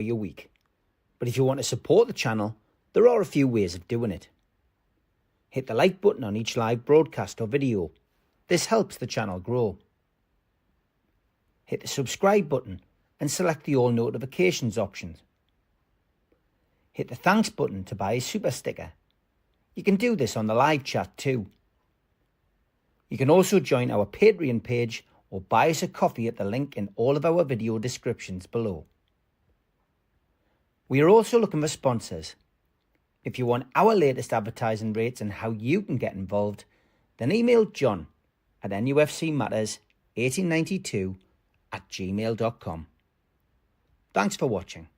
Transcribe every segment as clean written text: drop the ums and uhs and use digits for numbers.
your week. But if you want to support the channel, there are a few ways of doing it. Hit the like button on each live broadcast or video. This helps the channel grow. Hit the subscribe button and select the all notifications option. Hit the thanks button to buy a super sticker. You can do this on the live chat too. You can also join our Patreon page or buy us a coffee at the link in all of our video descriptions below. We are also looking for sponsors. If you want our latest advertising rates and how you can get involved, then email John at nufcmatterspodcast1892@gmail.com. Thanks for watching.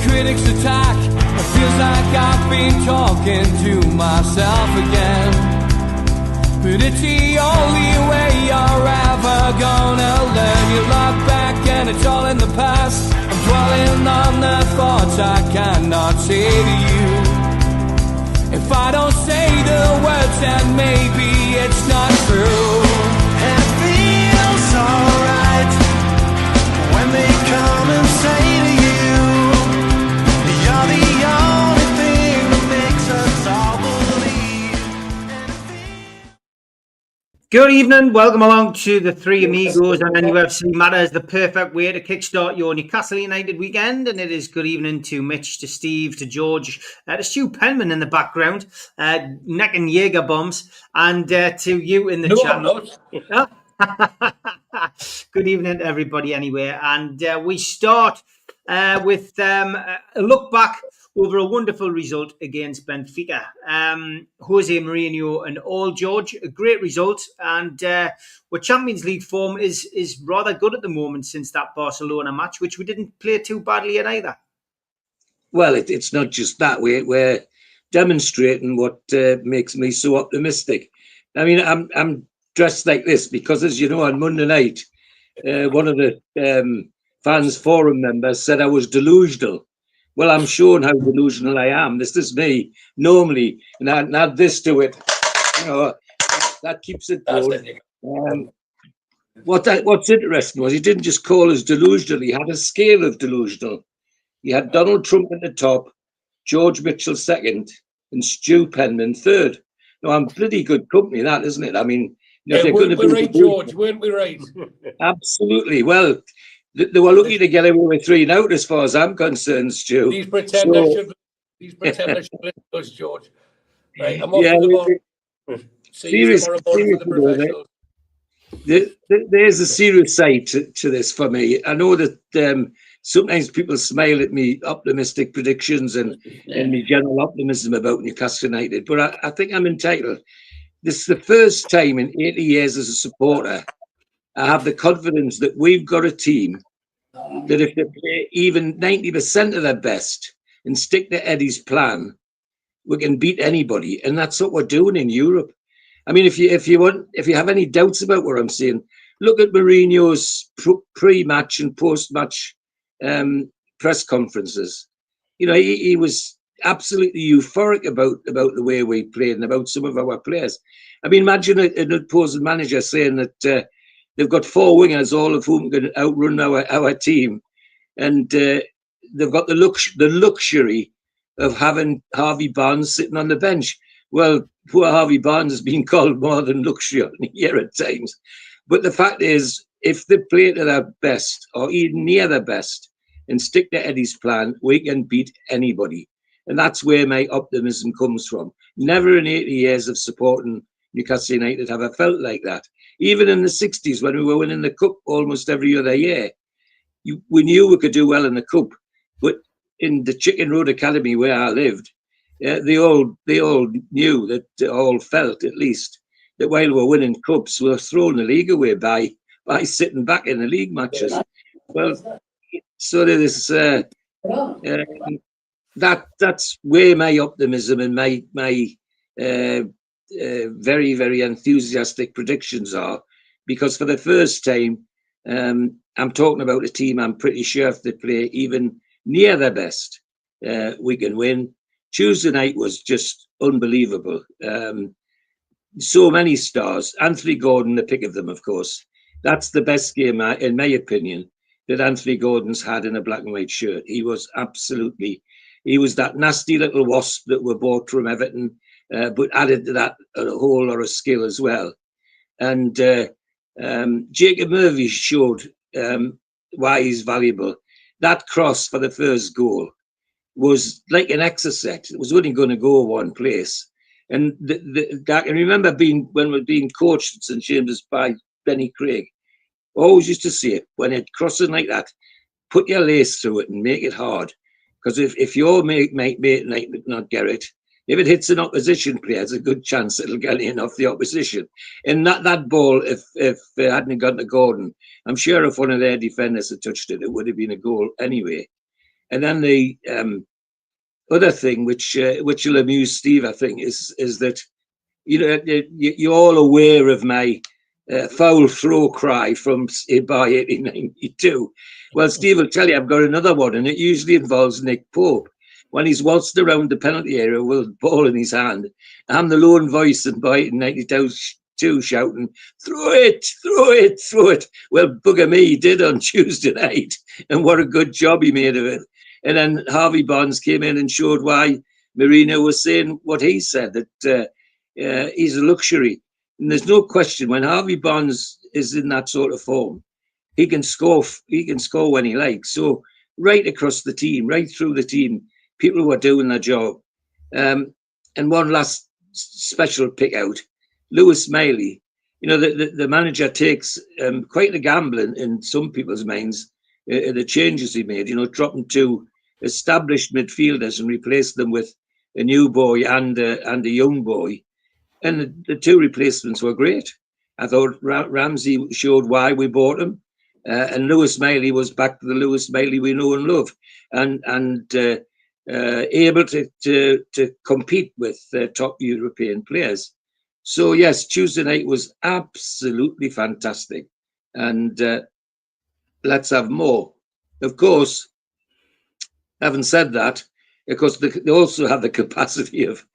Critics attack. It feels like I've been talking to myself again. But it's the only way you're ever gonna learn. You look back and it's all in the past. I'm dwelling on the thoughts I cannot say to you. If I don't say the words, then maybe it's not true. And it feels alright when they come and say to you, you're the only thing that makes us all believe. Good evening, welcome along to the Three Amigos on NUFC Matters, the perfect way to kickstart your Newcastle United weekend. And it is good evening to Mitch, to Steve, to George, to Stu Penman in the background, necking Jaeger bombs, and to you in the chat. Good evening to everybody anyway. And we start with a look back over a wonderful result against Benfica. Jose Mourinho and all, George, a great result. And our Champions League form is rather good at the moment since that Barcelona match, which we didn't play too badly at either. Well, it's not just that. We're demonstrating what makes me so optimistic. I mean, I'm dressed like this because, as you know, on Monday night, one of the fans forum members said I was delusional. Well, I'm showing how delusional I am. This is me normally, and add this to it. You know, that keeps it going. What's interesting was he didn't just call us delusional. He had a scale of delusional. He had Donald Trump at the top, George Mitchell second, and Stu Penman third. Now, I'm pretty good company, that, isn't it? I mean, yeah, we're right, George, weren't we right? Absolutely. Well, they were lucky to get away with 3 out, as far as I'm concerned, Stu. These pretenders should listen to us, George. Right, I'm off to the ball. See you tomorrow morning for the professionals. There's a serious side to this for me. I know that sometimes people smile at me optimistic predictions and me general optimism about Newcastle United, but I think I'm entitled. This is the first time in 80 years as a supporter I have the confidence that we've got a team that if they play even 90% of their best and stick to Eddie's plan, we can beat anybody. And that's what we're doing in Europe. I mean, if you have any doubts about what I'm saying, look at Mourinho's pre-match and post-match press conferences. You know, he was absolutely euphoric about the way we played and about some of our players. I mean, imagine an opposing manager saying that they've got 4 wingers, all of whom can outrun our team, and they've got the luxury of having Harvey Barnes sitting on the bench. Well, poor Harvey Barnes has been called more than luxury here at times. But the fact is, if they play to their best or even near their best and stick to Eddie's plan, we can beat anybody. And that's where my optimism comes from. Never in 80 years of supporting Newcastle United have I felt like that. Even in the 60s, when we were winning the Cup almost every other year, we knew we could do well in the Cup. But in the Chicken Road Academy where I lived, they all knew that, all felt at least, that while we're winning cups, we're throwing the league away by sitting back in the league matches. Well, so there's that's where my optimism and my very, very enthusiastic predictions are, because for the first time, I'm talking about a team I'm pretty sure if they play even near their best, we can win. Tuesday night was just unbelievable. So many stars. Anthony Gordon, the pick of them, of course. That's the best game, in my opinion, that Anthony Gordon's had in a black and white shirt. He was that nasty little wasp that were bought from Everton, but added to that a whole lot of skill as well. And Jacob Murphy showed why he's valuable. That cross for the first goal was like an exocet. It was only going to go one place. And I can remember when we were being coached at St James's by Benny Craig, always used to say, when it crosses like that, put your lace through it and make it hard. Because if your mate not get it, if it hits an opposition player, there's a good chance it'll get in off the opposition. And that ball, if it hadn't gone to Gordon, I'm sure if one of their defenders had touched it, it would have been a goal anyway. And then the other thing, which will amuse Steve, I think, is that you're all aware of my foul throw cry from by 1892. Well, Steve will tell you I've got another one, and it usually involves Nick Pope. When he's waltzed around the penalty area with the ball in his hand, I'm the lone voice in by 1892 shouting, throw it, throw it, throw it. Well, bugger me, he did on Tuesday night, and what a good job he made of it. And then Harvey Barnes came in and showed why Mourinho was saying what he said, that he's a luxury. And there's no question when Harvey Barnes is in that sort of form, he can score when he likes. So right across the team, right through the team, people were doing their job. And one last special pick out, Lewis Miley. The manager takes quite a gamble in some people's minds, the changes he made, dropping two established midfielders and replaced them with a new boy and a young boy. And the two replacements were great. I thought Ramsey showed why we bought him. And Lewis Miley was back to the Lewis Miley we know and love, and able to compete with top European players. So yes, Tuesday night was absolutely fantastic, and let's have more. Of course, having said that, of course they also have the capacity of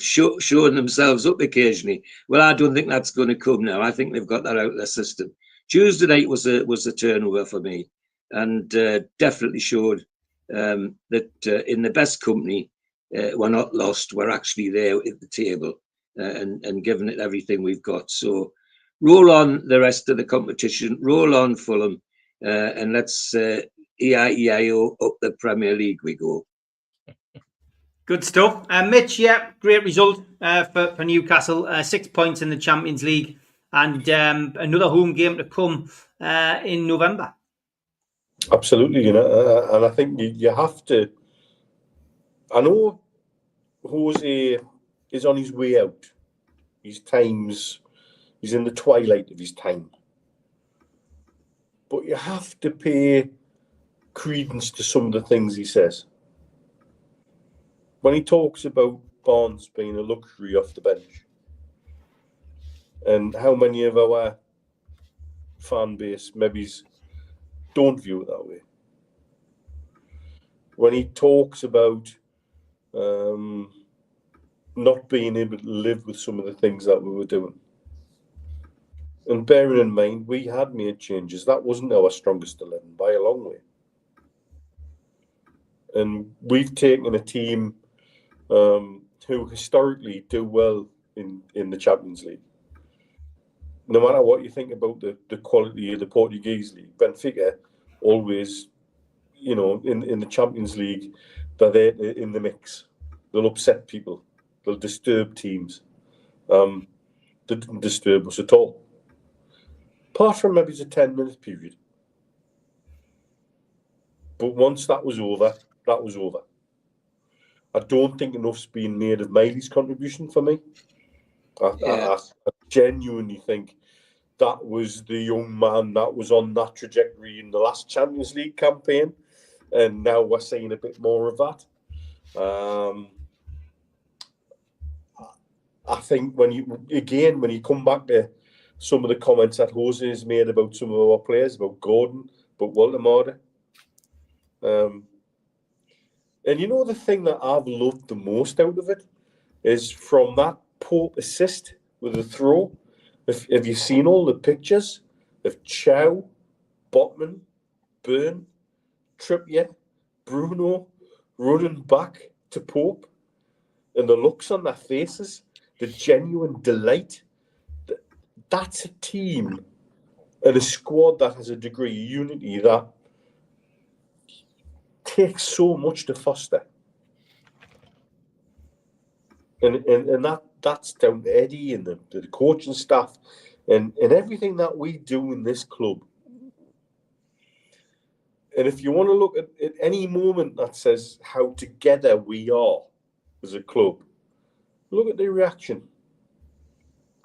showing themselves up occasionally. Well, I don't think that's going to come now. I think they've got that out of their system. Tuesday night was a turnover for me, and definitely showed that in the best company, we're not lost. We're actually there at the table and giving it everything we've got. So roll on the rest of the competition, roll on Fulham, and let's EIEIO up the Premier League we go. Good stuff. Mitch, yeah, great result for Newcastle. 6 points in the Champions League, and another home game to come in November. Absolutely, and I think you have to. I know Jose is on his way out. He's in the twilight of his time. But you have to pay credence to some of the things he says. When he talks about Barnes being a luxury off the bench, and how many of our fan base maybe don't view it that way. When he talks about not being able to live with some of the things that we were doing. And bearing in mind, we had made changes. That wasn't our strongest 11 by a long way. And we've taken a team who historically do well in the Champions League. No matter what you think about the quality of the Portuguese league, Benfica always, in the Champions League, they're there in the mix. They'll upset people. They'll disturb teams. They didn't disturb us at all. Apart from maybe it's a 10-minute period. But once that was over, that was over. I don't think enough's been made of Miley's contribution for me. I genuinely think that was the young man that was on that trajectory in the last Champions League campaign. and now we're seeing a bit more of that. I think when you come back to some of the comments that Jose has made about some of our players, about Gordon, about Walter, and you know the thing that I've loved the most out of it is from that Pope assist with the throw. Have you seen all the pictures of Chow, Botman, Byrne, Trippier, Bruno running back to Pope, and the looks on their faces, the genuine delight? That's a team and a squad that has a degree of unity that takes so much to foster. And that's down to Eddie and the coaching staff and everything that we do in this club. And if you want to look at any moment that says how together we are as a club, look at the reaction.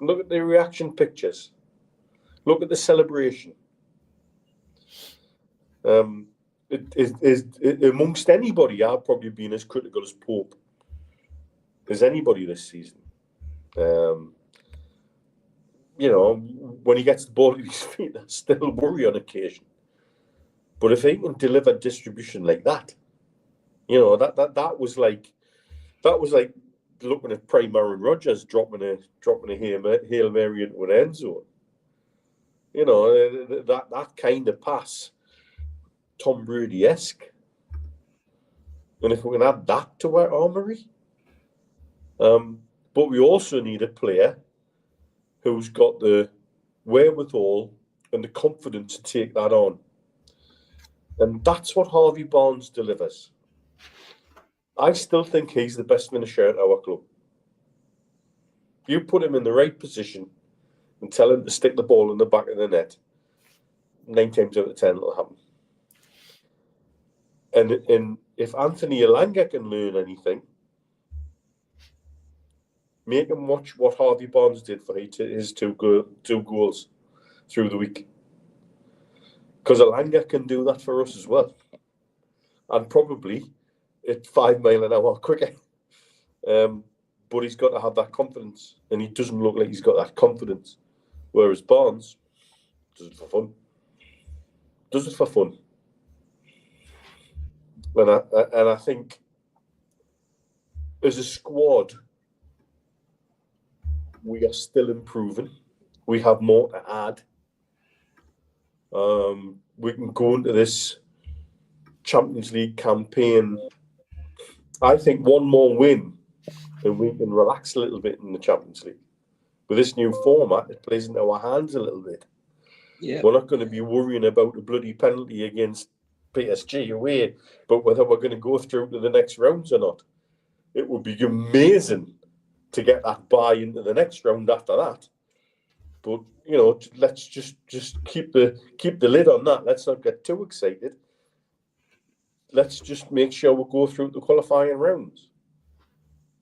Look at the reaction pictures. Look at the celebration. Amongst anybody, I've probably been as critical as Pope as anybody this season. When he gets the ball at his feet, I still worry on occasion. But if he can deliver distribution like that, that was like looking at Prime Aaron Rodgers dropping a Hail Mary into an end zone. That kind of pass, Tom Brady-esque. And if we can add that to our armoury, but we also need a player who's got the wherewithal and the confidence to take that on. And that's what Harvey Barnes delivers. I still think he's the best finisher at our club. You put him in the right position and tell him to stick the ball in the back of the net, 9 times out of 10 it'll happen. And if Anthony Elanga can learn anything, make him watch what Harvey Barnes did for his two goals through the week. Because Elanga can do that for us as well. And probably at 5 mile an hour quicker. But he's got to have that confidence. And he doesn't look like he's got that confidence. Whereas Barnes does it for fun. And I think as a squad, we are still improving. We have more to add. We can go into this Champions League campaign. I think one more win and we can relax a little bit in the Champions League. With this new format, it plays into our hands a little bit. Yeah. We're not going to be worrying about a bloody penalty against PSG away, but whether we're going to go through to the next rounds or not. It would be amazing to get that bye into the next round after that. But let's just keep the lid on that. Let's not get too excited. Let's just make sure we go through the qualifying rounds.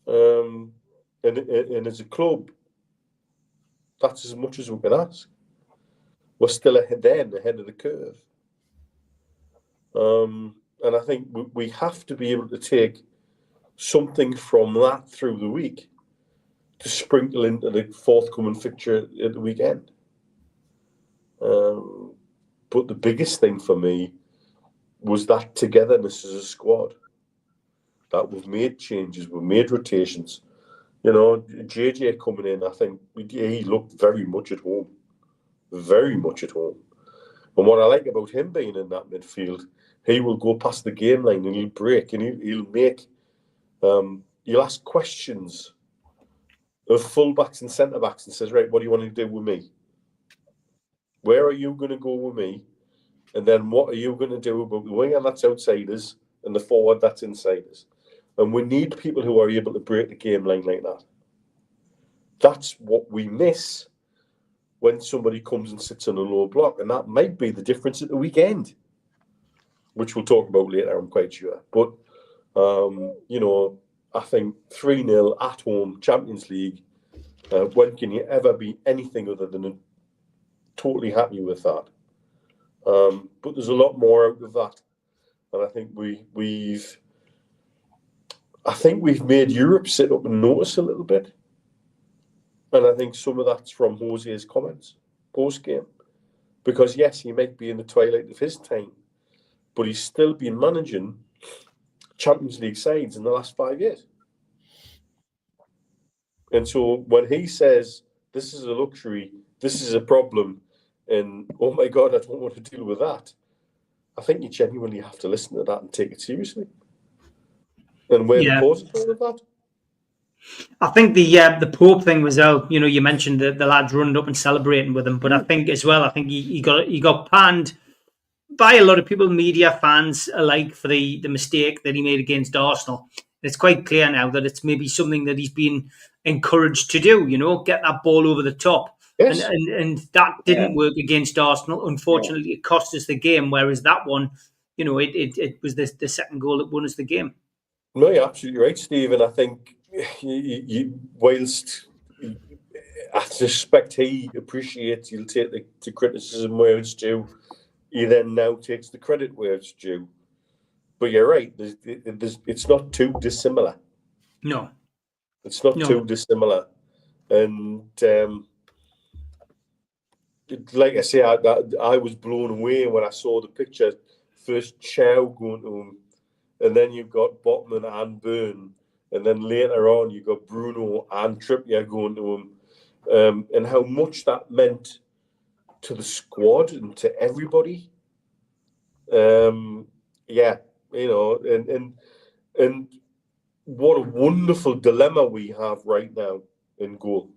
And as a club, that's as much as we can ask. We're still ahead of the curve. And I think we have to be able to take something from that through the week to sprinkle into the forthcoming fixture at the weekend. But the biggest thing for me was that togetherness as a squad. That we've made changes, we've made rotations. JJ coming in, I think he looked very much at home. Very much at home. And what I like about him being in that midfield, he will go past the game line and he'll break and he'll make, he'll ask questions of fullbacks and centre-backs and says, right, what do you want to do with me? Where are you going to go with me? And then what are you going to do about the winger that's outside us and the forward that's inside us? And we need people who are able to break the game line like that. That's what we miss when somebody comes and sits on a low block. And that might be the difference at the weekend, which we'll talk about later, I'm quite sure. But, I think 3-0 at home, Champions League, when can you ever be anything other than totally happy with that? But there's a lot more out of that. and I think we've made Europe sit up and notice a little bit. And I think some of that's from Jose's comments post-game. Because, yes, he might be in the twilight of his time, but he's still been managing Champions League sides in the last 5 years. And so when he says, this is a luxury, this is a problem, and, oh, my God, I don't want to deal with that, I think you genuinely have to listen to that and take it seriously. And weigh the pros and cons of that. I think the Pope thing was out. You know, you mentioned the lads running up and celebrating with him, but I think as well, I think he got panned by a lot of people, media, fans alike, for the mistake that he made against Arsenal. It's quite clear now that it's maybe something that he's been encouraged to do. You know, get that ball over the top, and that didn't work against Arsenal. Unfortunately, it cost us the game. Whereas that one, you know, it was the second goal that won us the game. No, you're absolutely right, Steve. And I think whilst I suspect he appreciates, he'll take the criticism where it's due, he then now takes the credit where it's due. But you're right, it's not too dissimilar. No. It's not too dissimilar. And like I say, I was blown away when I saw the picture. First Chow going to him, and then you've got Botman and Byrne. And then later on, you got Bruno and Trippier going to him, and how much that meant to the squad and to everybody. You know, and what a wonderful dilemma we have right now in goal.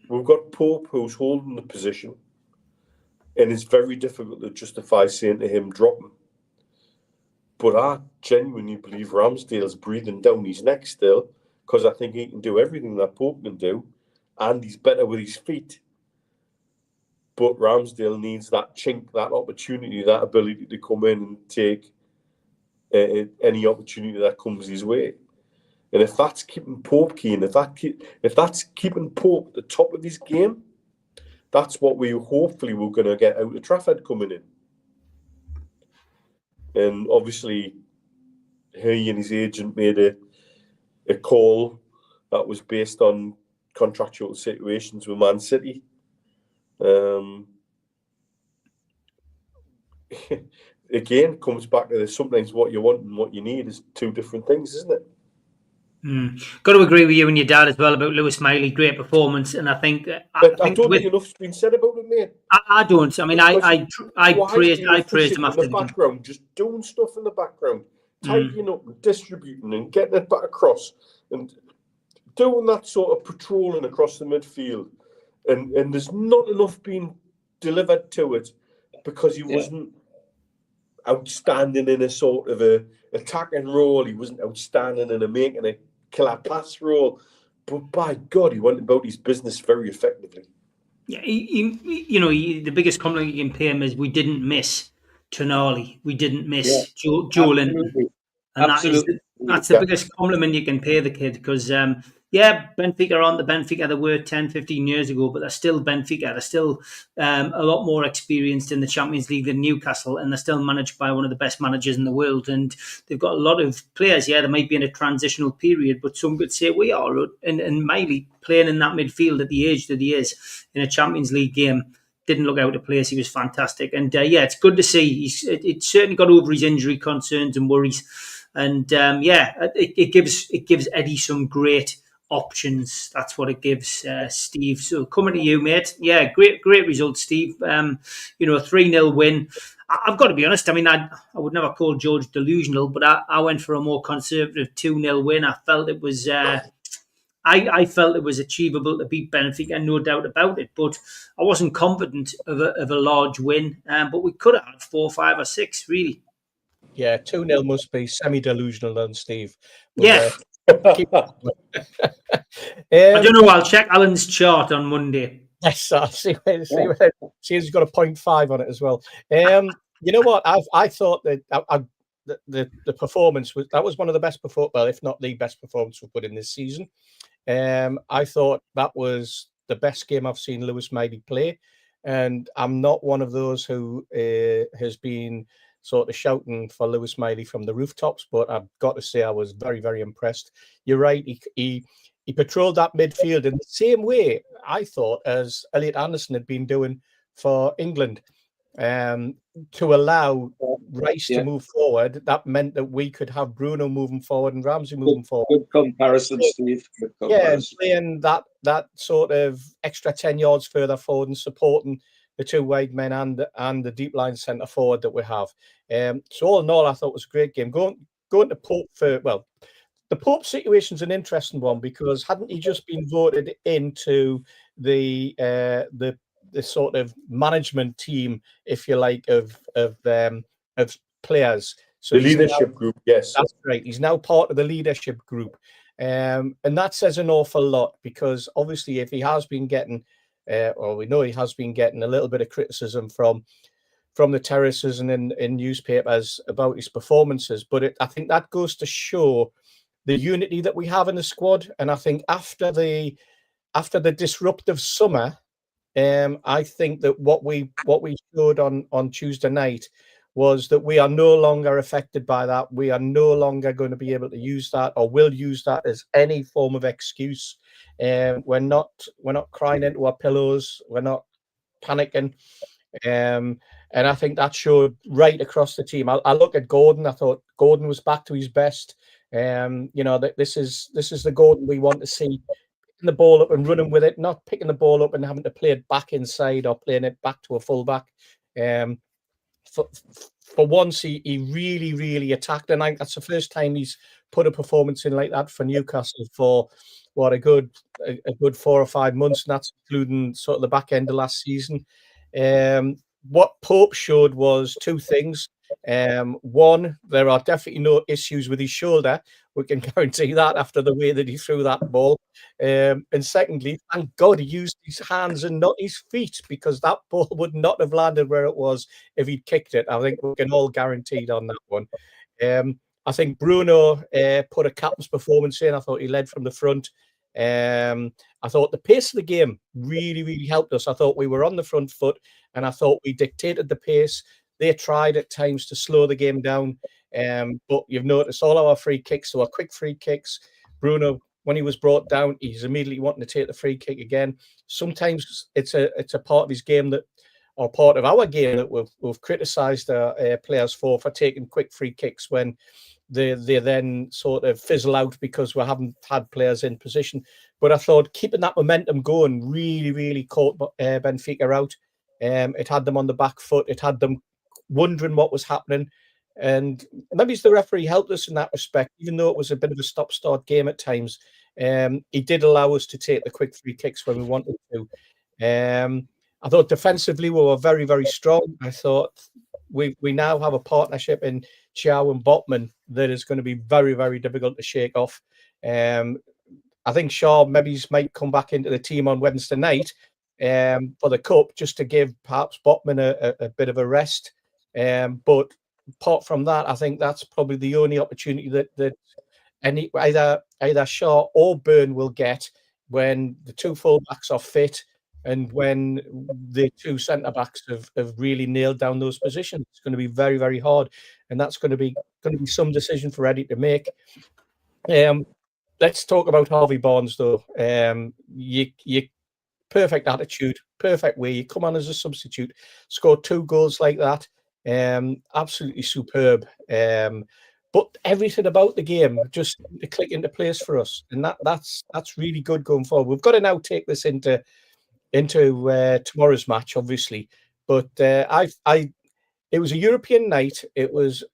We've got Pope who's holding the position, and it's very difficult to justify saying to him, drop him. But I genuinely believe Ramsdale's breathing down his neck still, because I think he can do everything that Pope can do, and he's better with his feet. But Ramsdale needs that chink, that opportunity, that ability to come in and take any opportunity that comes his way. And if that's keeping Pope keen, if that's keeping Pope at the top of his game, that's what we're going to get out of Trafford coming in. And obviously, he and his agent made a call that was based on contractual situations with Man City. Again, comes back to this, sometimes what you want and what you need is two different things, isn't it? Got to agree with you and your dad as well about Lewis Miley. Great performance, and I think I don't think enough's been said about him, mate. I don't. I mean, I praised him after the background, just doing stuff in the background, tidying up and distributing and getting it back across, and doing that sort of patrolling across the midfield, and there's not enough being delivered to it because he wasn't outstanding in a sort of a attacking role. He wasn't outstanding in a making a killer pass role, but by God, he went about his business very effectively. Yeah, the biggest compliment you can pay him is we didn't miss Tonali, we didn't miss Joelinton, and that's the biggest compliment you can pay the kid, because Benfica aren't the Benfica they were 10, 15 years ago, but they're still Benfica. They're still a lot more experienced in the Champions League than Newcastle, and they're still managed by one of the best managers in the world. And they've got a lot of players, they might be in a transitional period, but some could say we are. And Miley, playing in that midfield at the age that he is in a Champions League game, didn't look out of place. He was fantastic. And it's good to see. It certainly got over his injury concerns and worries. And it gives Eddie some great options. That's what it gives, Steve. So coming to you, mate. Yeah, great result, Steve. A 3-0 win. I've got to be honest. I mean, I would never call George delusional, but I went for a more conservative 2-0 win. I felt it was I felt it was achievable to beat Benfica, no doubt about it. But I wasn't confident of a large win. But we could have had 4, 5, or 6, really. Yeah, 2-0 must be semi-delusional then, Steve. But, I don't know. I'll check Alan's chart on Monday. Yes, I'll see he's got a 0.5 on it as well. You know what? I thought that the performance was one of the best if not the best performance we've put in this season. I thought that was the best game I've seen Lewis Miley play, and I'm not one of those who has been sort of shouting for Lewis Miley from the rooftops, but I've got to say I was very, very impressed. You're right. He patrolled that midfield in the same way, I thought, as Elliot Anderson had been doing for England. To allow Rice to move forward, that meant that we could have Bruno moving forward and Ramsey moving forward. Good comparison, Steve. Good comparison. Yeah, and playing that sort of extra 10 yards further forward and supporting the two wide men and the deep line centre forward that we have. So all in all, I thought it was a great game. Going to Pope for, well, the Pope situation's an interesting one, because hadn't he just been voted into the sort of management team, if you like, of players? So the leadership group, yes. That's right. He's now part of the leadership group. And that says an awful lot, because obviously if he has been getting, or we know he has been getting a little bit of criticism from the terraces and in newspapers about his performances, but I think that goes to show the unity that we have in the squad. And I think after the disruptive summer, I think that what we showed on Tuesday night was that we are no longer affected by that. We are no longer going to be able to use that, or will use that, as any form of excuse. We're not crying into our pillows. We're not panicking. And I think that showed right across the team. I look at Gordon. I thought Gordon was back to his best. That this is the Gordon we want to see, picking the ball up and running with it, not picking the ball up and having to play it back inside or playing it back to a fullback. For once, he really, really attacked, and I think that's the first time he's put a performance in like that for Newcastle for what a good 4 or 5 months, and that's including sort of the back end of last season. What Pope showed was two things. One, there are definitely no issues with his shoulder. We can guarantee that after the way that he threw that ball. And secondly, thank God he used his hands and not his feet, because that ball would not have landed where it was if he'd kicked it. I think we can all guarantee on that one. I think Bruno put a captain's performance in. I thought he led from the front. I thought the pace of the game really, really helped us. I thought we were on the front foot, and I thought we dictated the pace. They tried at times to slow the game down, but you've noticed all our free kicks, so our quick free kicks. Bruno, when he was brought down, he's immediately wanting to take the free kick again. Sometimes it's a part of his game or part of our game that we've criticised our players for taking quick free kicks when they then sort of fizzle out because we haven't had players in position. But I thought keeping that momentum going really, really caught Benfica out. It had them on the back foot. It had them wondering what was happening. And maybe the referee helped us in that respect, even though it was a bit of a stop-start game at times. He did allow us to take the quick free kicks when we wanted to. I thought defensively we were very, very strong. I thought we now have a partnership in Chiao and Botman that is going to be very, very difficult to shake off. I think Shaw maybe might come back into the team on Wednesday night for the Cup, just to give perhaps Botman a bit of a rest. But apart from that, I think that's probably the only opportunity that either Shaw or Byrne will get when the two fullbacks are fit and when the two centre-backs have really nailed down those positions. It's going to be very, very hard, and that's going to be some decision for Eddie to make. Let's talk about Harvey Barnes, though. You perfect attitude, perfect way. You come on as a substitute, score 2 goals like that. Absolutely superb. But everything about the game just to click into place for us, and that's really good going forward. We've got to now take this into tomorrow's match, obviously. But it was a European night. There was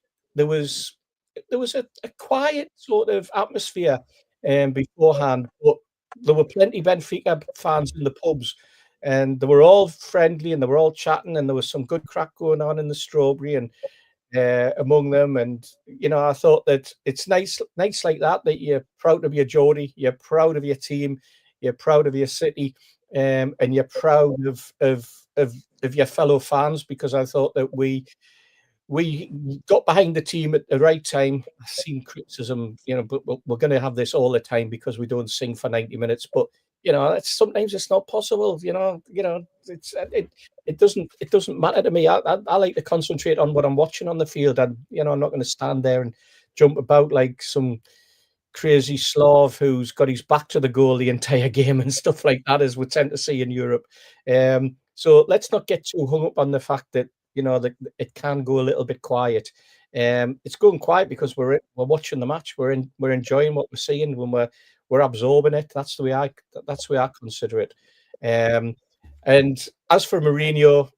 a quiet sort of atmosphere beforehand, but there were plenty Benfica fans in the pubs, and they were all friendly and they were all chatting, and there was some good crack going on in the Strawberry and among them. And I thought that it's nice like that you're proud to be a Geordie, you're proud of your team, you're proud of your city, and you're proud of your fellow fans, because I thought that we got behind the team at the right time. I've seen criticism, but we're going to have this all the time because we don't sing for 90 minutes. But sometimes it's not possible. It doesn't matter to me. I like to concentrate on what I'm watching on the field, and I'm not going to stand there and jump about like some crazy Slav who's got his back to the goal the entire game and stuff like that, as we tend to see in Europe. So let's not get too hung up on the fact that that it can go a little bit quiet. It's going quiet because we're watching the match. We're enjoying what we're seeing when we're absorbing it. That's the way I consider it. And as for Mourinho,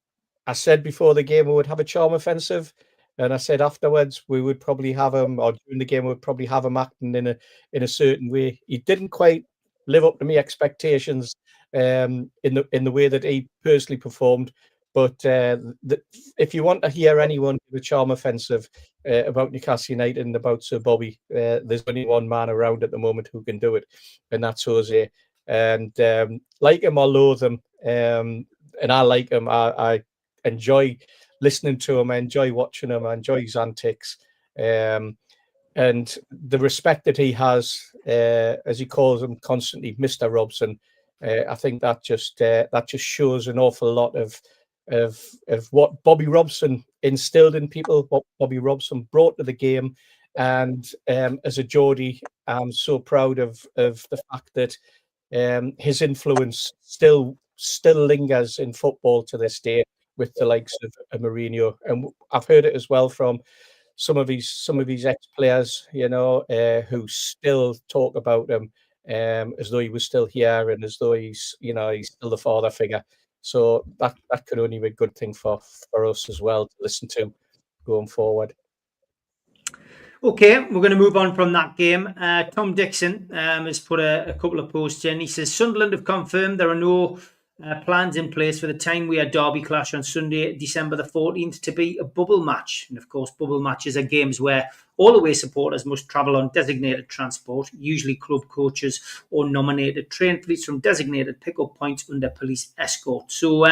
I said before the game we would have a charm offensive. And I said afterwards we would probably have him, or during the game we would probably have him acting in a certain way. He didn't quite live up to my expectations in the way that he personally performed. But if you want to hear anyone give a charm offensive about Newcastle United and about Sir Bobby, there's only one man around at the moment who can do it, and that's Jose. And like him or loathe him, and I like him. I enjoy listening to him. I enjoy watching him. I enjoy his antics. And the respect that he has, as he calls him constantly, Mr. Robson. I think that just shows an awful lot of what Bobby Robson instilled in people, what Bobby Robson brought to the game. And as a Geordie, I'm so proud of the fact that his influence still lingers in football to this day, with the likes of Mourinho. And I've heard it as well from some of his ex-players, who still talk about him as though he was still here and as though he's still the father figure. So that could only be a good thing for us as well to listen to going forward. Okay, we're going to move on from that game. Tom Dixon has put a couple of posts in. He says, Sunderland have confirmed there are no plans in place for the Tyne derby clash on Sunday, December the 14th, to be a bubble match. And of course, bubble matches are games where all away supporters must travel on designated transport, usually club coaches or nominated train fleets from designated pickup points under police escort. So,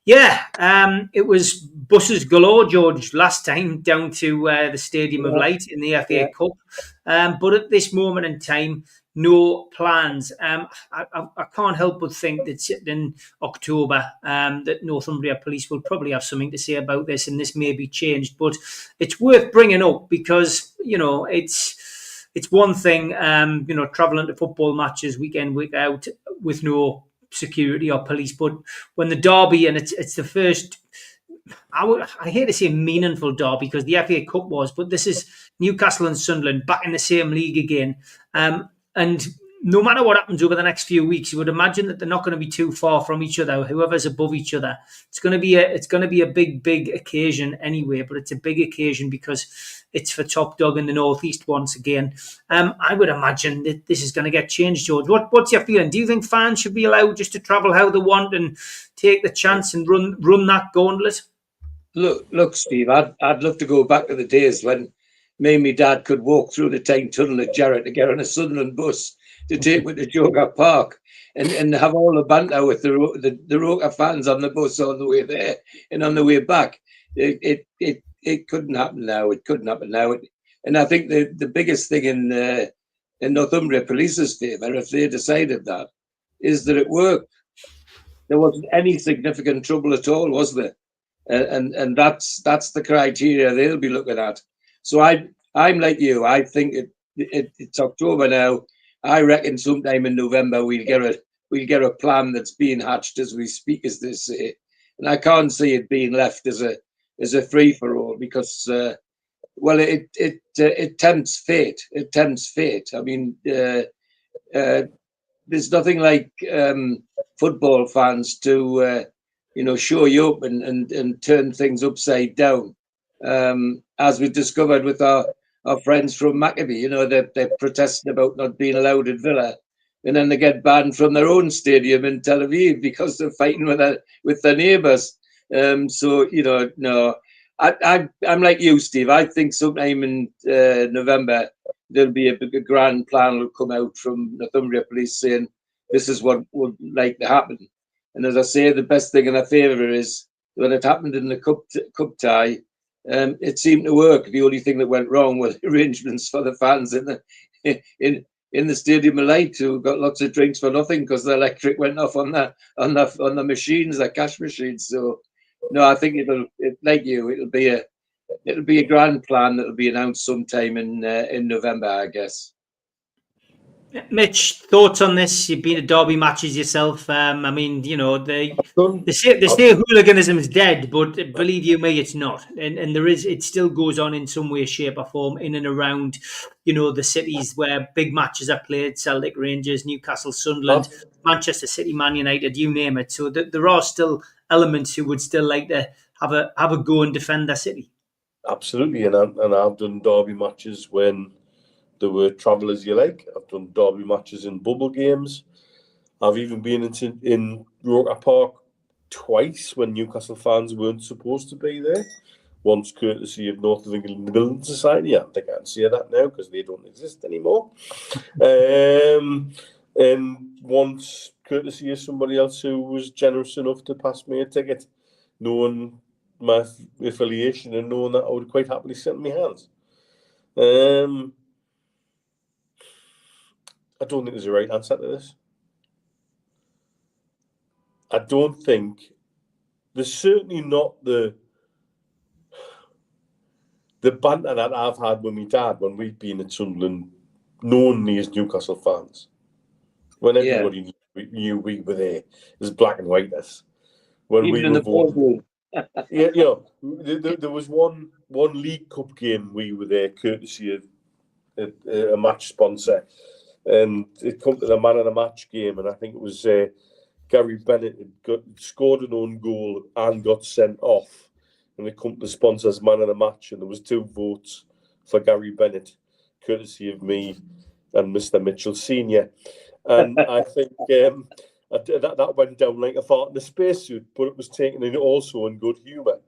it was buses galore, George, last time down to the Stadium of Light in the FA Cup. But at this moment in time, no plans. I can't help but think that in October that Northumbria Police will probably have something to say about this, and this may be changed. But it's worth bringing up because it's one thing, travelling to football matches week in, week out with no security or police, but when the derby, and it's the first, I hate to say meaningful derby because the FA Cup was, but this is Newcastle and Sunderland back in the same league again. And no matter what happens over the next few weeks, you would imagine that they're not going to be too far from each other. Whoever's above each other, it's going to be a big occasion anyway. But it's a big occasion because it's for top dog in the northeast once again. I would imagine that this is going to get changed, George. What's your feeling? Do you think fans should be allowed just to travel how they want and take the chance and run that gauntlet? Look, Steve. I'd love to go back to the days when me and my dad could walk through the Tyne tunnel at Jarrett to get on a Sunderland bus to take me to Joker Park and have all the banter with the Roker fans on the bus on the way there and on the way back. It couldn't happen now. It couldn't happen now. And I think the biggest thing in Northumbria Police's favour, if they decided that, is that it worked. There wasn't any significant trouble at all, was there? And that's the criteria they'll be looking at. So I'm like you. I think it's October now. I reckon sometime in November we'll get a plan that's being hatched as we speak, as they say. And I can't see it being left as a free for all because it tempts fate. It tempts fate. I mean, there's nothing like football fans to show you up and turn things upside down. As we discovered with our friends from Maccabee, they're protesting about not being allowed at Villa, and then they get banned from their own stadium in Tel Aviv because they're fighting with their neighbours. No, I'm like you, Steve. I think sometime in November there'll be a grand plan will come out from Northumbria Police saying this is what would like to happen. And as I say, the best thing in our favour is when it happened in the cup tie. It seemed to work. The only thing that went wrong was arrangements for the fans in in the Stadium of Light who got lots of drinks for nothing because the electric went off on the machines, the cash machines. So no, I think it'll be a grand plan that'll be announced sometime in November, I guess. Mitch, thoughts on this? You've been at derby matches yourself. I mean, you know, they say hooliganism is dead, but believe you me, it's not. And it still goes on in some way, shape, or form in and around, you know, the cities where big matches are played: Celtic, Rangers, Newcastle, Sunderland, Manchester City, Man United, you name it. So there are still elements who would still like to have a go and defend their city. Absolutely, and I've done derby matches when there were travellers you like. I've done derby matches in bubble games. I've even been in Roker Park twice when Newcastle fans weren't supposed to be there. Once courtesy of North of England Building Society. I think I can say that now because they don't exist anymore. And once courtesy of somebody else who was generous enough to pass me a ticket, knowing my affiliation and knowing that I would quite happily sit in my hands. I don't think there's a right answer to this. I don't think there's certainly not the banter that I've had with my dad when we've been at Sunderland, known me as Newcastle fans. When everybody knew we were there, as black and white as when even we were voting. Yeah, you know, there was one League Cup game we were there, courtesy of a match sponsor. And it come to the man of the match game, and I think it was Gary Bennett had scored an own goal and got sent off. And it come to the sponsors man of the match, and there was 2 votes for Gary Bennett, courtesy of me and Mr. Mitchell Senior. And I think that went down like a fart in a spacesuit, but it was taken in also in good humour.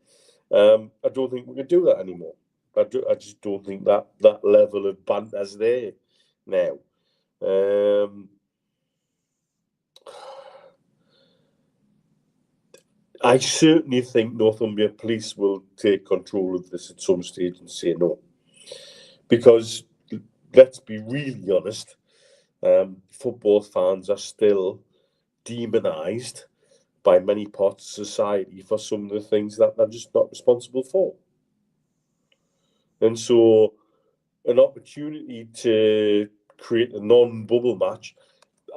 I don't think we can do that anymore. I just don't think that level of banter's there now. I certainly think Northumbria Police will take control of this at some stage and say no. Because, let's be really honest, football fans are still demonised by many parts of society for some of the things that they're just not responsible for. And so, an opportunity to create a non-bubble match.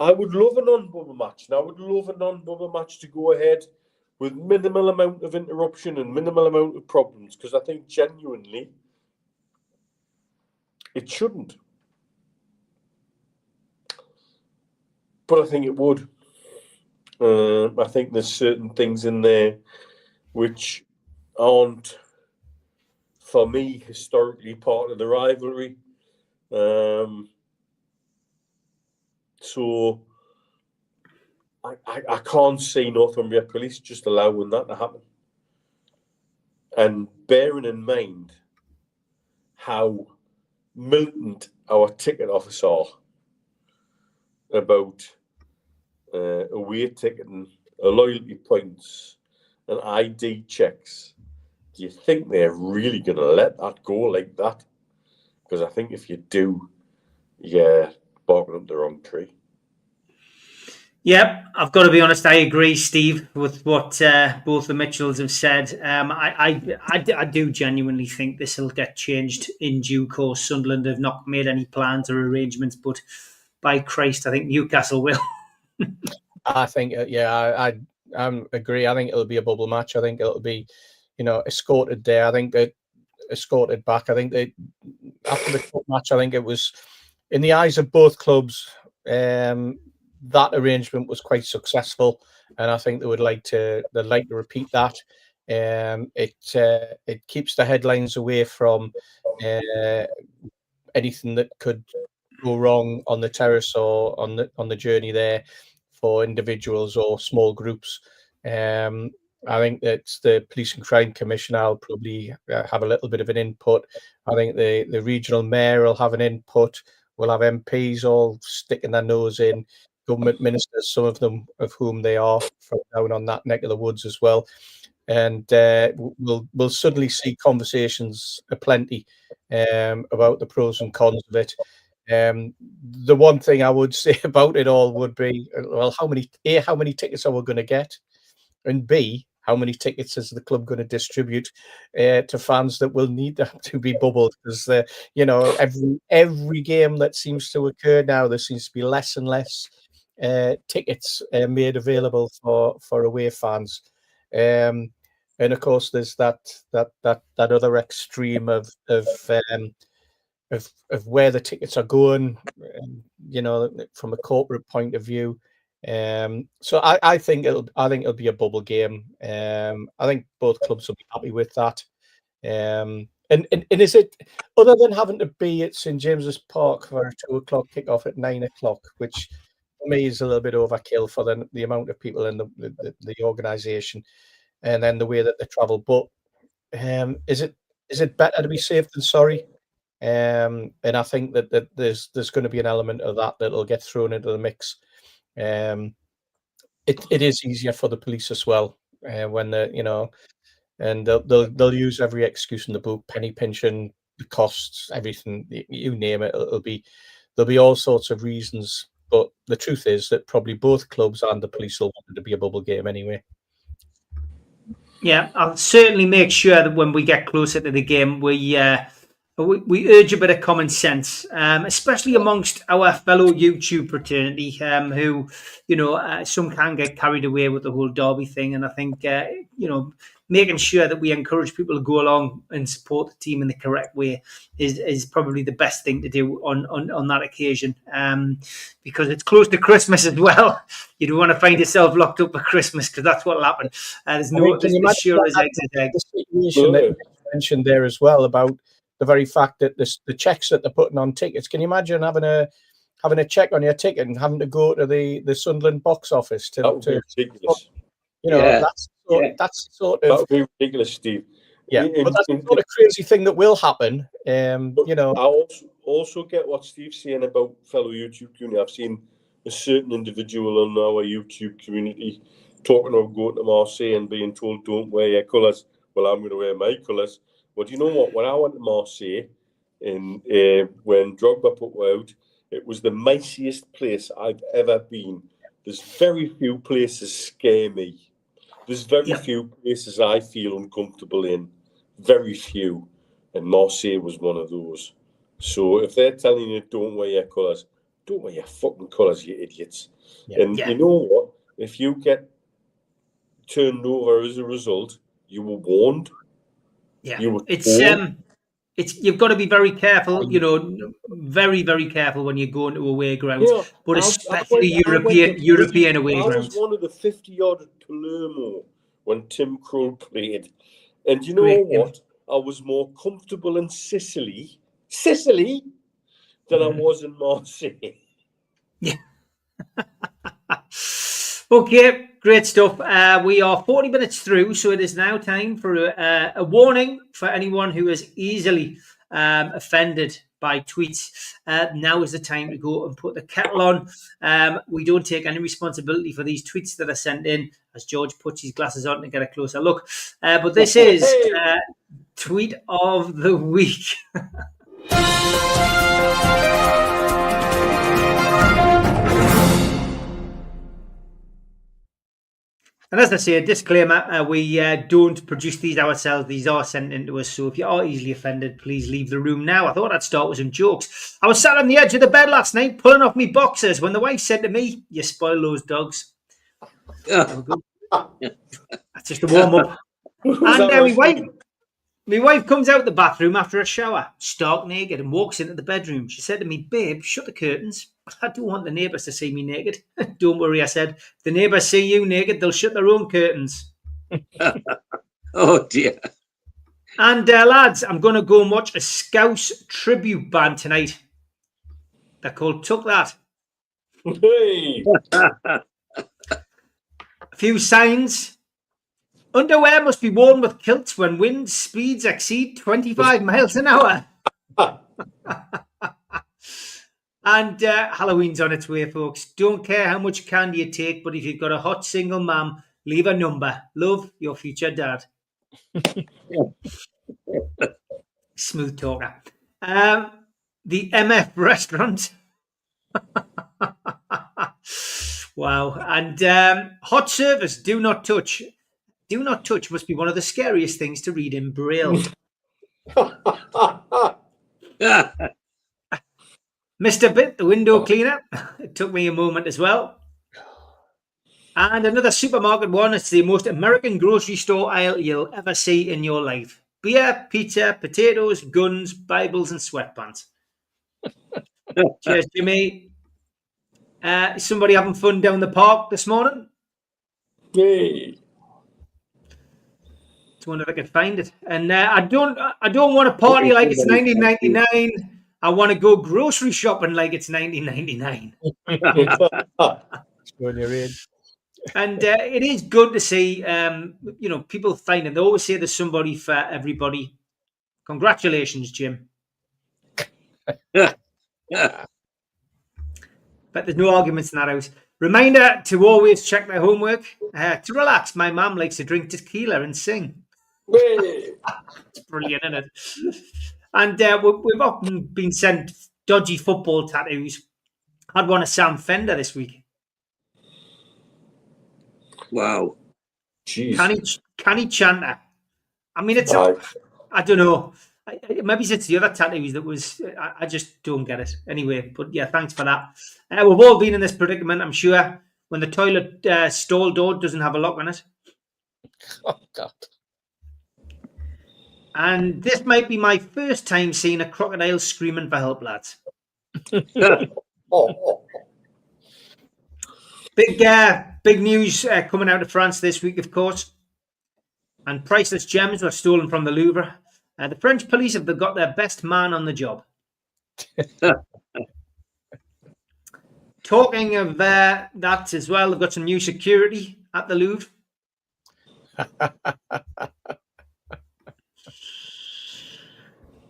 I would love a non-bubble match, and I would love a non-bubble match to go ahead with minimal amount of interruption and minimal amount of problems, because I think genuinely it shouldn't. But I think it would. I think there's certain things in there which aren't, for me, historically part of the rivalry. So I can't see Northumbria Police just allowing that to happen. And bearing in mind how militant our ticket officers are about away ticketing, loyalty points, and ID checks, do you think they're really going to let that go like that? Because I think if you do, you're barking up the wrong tree. Yep, I've got to be honest. I agree, Steve, with what both the Mitchells have said. I do genuinely think this will get changed in due course. Sunderland have not made any plans or arrangements, but by Christ, I think Newcastle will. I think, I agree. I think it'll be a bubble match. I think it'll be, escorted there. I think they escorted back. I think they, after the cup match, I think it was, in the eyes of both clubs, that arrangement was quite successful, and I think they'd like to repeat that. It keeps the headlines away from anything that could go wrong on the terrace or on the journey there for individuals or small groups. I think that the Police and Crime Commissioner will probably have a little bit of an input. I think the regional mayor will have an input. We'll have MPs all sticking their nose in. Government ministers, some of them of whom they are from down on that neck of the woods as well. And we'll suddenly see conversations aplenty about the pros and cons of it. The one thing I would say about it all would be, well, how many tickets are we going to get? And B, how many tickets is the club going to distribute to fans that will need them to be bubbled? Because every game that seems to occur now, there seems to be less and less tickets made available for away fans, and of course there's that other extreme of where the tickets are going, from a corporate point of view. So I think it'll be a bubble game. I think both clubs will be happy with that. And is it, other than having to be at St James's Park for a 2 o'clock kickoff at 9 o'clock, which for me is a little bit overkill for the amount of people in the organisation, and then the way that they travel. But is it better to be safe than sorry? And I think that there's going to be an element of that'll get thrown into the mix. It is easier for the police as well when and they'll use every excuse in the book, penny pinching, the costs, everything, you name it. There'll be all sorts of reasons. But the truth is that probably both clubs and the police will want it to be a bubble game anyway. Yeah, I'll certainly make sure that when we get closer to the game, we urge a bit of common sense, especially amongst our fellow YouTube fraternity, who, some can get carried away with the whole derby thing. And I think, making sure that we encourage people to go along and support the team in the correct way is probably the best thing to do on that occasion, because it's close to Christmas as well. You don't want to find yourself locked up for Christmas, because that's what'll happen. There's sure as eggs is eggs. The situation that you mentioned there as well about the very fact that the checks that they're putting on tickets. Can you imagine having a check on your ticket and having to go to the Sunderland box office to ridiculous. That's sort of, that would be ridiculous, Steve. Yeah, but that's the sort of crazy thing that will happen. I also get what Steve's saying about fellow YouTube community. I've seen a certain individual in our YouTube community talking about going to Marseille and being told, "Don't wear your colours." Well, I'm going to wear my colours. But you know what? When I went to Marseille, when Drogba put out, it was the miciest place I've ever been. There's very few places scare me. There's very few places I feel uncomfortable in. Very few. And Marseille was one of those. So if they're telling you don't wear your colours, don't wear your fucking colours, you idiots. Yeah. And you know what? If you get turned over as a result, you were warned. Yeah, it's you've got to be very careful, very, very careful when you go into away grounds, but especially European away grounds. I was one of the 50-odd at Palermo when Tim Krul played, and you know what? I was more comfortable in Sicily, than I was in Marseille. Yeah. Okay, great stuff. We are 40 minutes through, so it is now time for a warning for anyone who is easily offended by tweets. Now is the time to go and put the kettle on. We don't take any responsibility for these tweets that are sent in, as George puts his glasses on to get a closer look. But this is Tweet of the Week. And as I say, a disclaimer, we don't produce these ourselves. These are sent in to us. So if you are easily offended, please leave the room now. I thought I'd start with some jokes. I was sat on the edge of the bed last night, pulling off my boxers, when the wife said to me, "You spoil those dogs." That's just a warm-up. And my wife comes out the bathroom after a shower, stark naked, and walks into the bedroom. She said to me, "Babe, shut the curtains. I don't want the neighbours to see me naked." "Don't worry," I said. "If the neighbours see you naked, they'll shut their own curtains." Oh, dear. And lads, I'm going to go and watch a Scouse tribute band tonight. They're called Took That. Hey. A few signs. Underwear must be worn with kilts when wind speeds exceed 25 miles an hour. And Halloween's on its way, folks. Don't care how much candy you take, but if you've got a hot single mum, leave a number. Love, your future dad. Smooth talker. the MF restaurant. Wow. And hot service, do not touch. Do not touch must be one of the scariest things to read in Braille. Mr. Bit, the window cleaner. It took me a moment as well. And another supermarket one. It's the most American grocery store aisle you'll ever see in your life. Beer, pizza, potatoes, guns, Bibles, and sweatpants. Cheers, Jimmy. Somebody having fun down the park this morning? Hey. I wonder if I could find it. And I don't want to party like it's 1999. I want to go grocery shopping like it's 1999. When you're in. And it is good to see, people finding. They always say there's somebody for everybody. Congratulations, Jim. But there's no arguments in that house. Reminder to always check their homework. To relax, my mum likes to drink tequila and sing. It's brilliant, isn't it? And we've often been sent dodgy football tattoos. I had one of Sam Fender this week. Wow. Jeez. Canny Chanter. I mean, it's, I don't know. Maybe it's the other tattoos that was, I just don't get it. Anyway, but yeah, thanks for that. We've all been in this predicament, I'm sure, when the toilet stall door doesn't have a lock on it. Oh, God. And this might be my first time seeing a crocodile screaming for help, lads. Big news coming out of France this week, of course. And priceless gems were stolen from the Louvre. The French police have got their best man on the job. Talking of that as well, they've got some new security at the Louvre.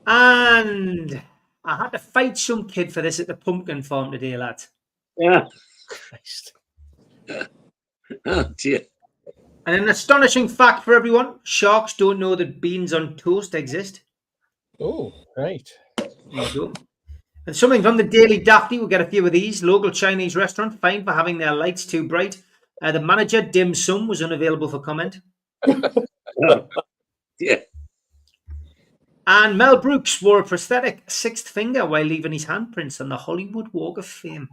And I had to fight some kid for this at the pumpkin farm today, lads. Yeah. Christ. Oh, dear. And an astonishing fact for everyone, sharks don't know that beans on toast exist. Oh, right. There you go. And something from the Daily Daphne, we'll get a few of these. Local Chinese restaurant fined for having their lights too bright. The manager, Dim Sum, was unavailable for comment. Oh, yeah. And Mel Brooks wore a prosthetic sixth finger while leaving his handprints on the Hollywood Walk of Fame.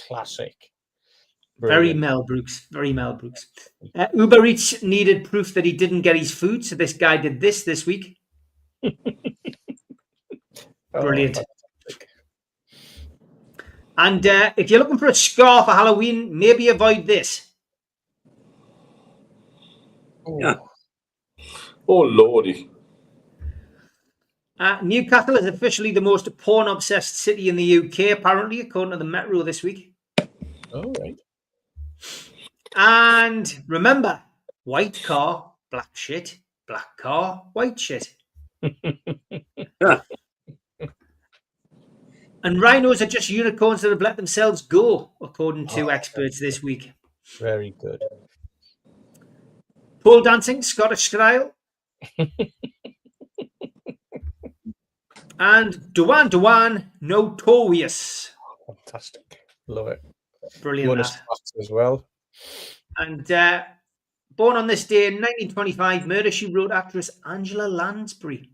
Classic. Very Brilliant. Mel Brooks. Very Mel Brooks. Uber Eats needed proof that he didn't get his food, so this guy did this week. Brilliant. Fantastic. And if you're looking for a scarf for Halloween, maybe avoid this. Yeah. Oh, Lordy. Newcastle is officially the most porn-obsessed city in the UK, apparently, according to the Metro this week. Oh, right. And remember, white car, black shit, black car, white shit. And rhinos are just unicorns that have let themselves go, according to experts this week. Very good. Pole dancing, Scottish style. And Duan, notorious. Fantastic. Love it. Brilliant. Bonus as well. And born on this day in 1925, Murder, She Wrote actress Angela Lansbury.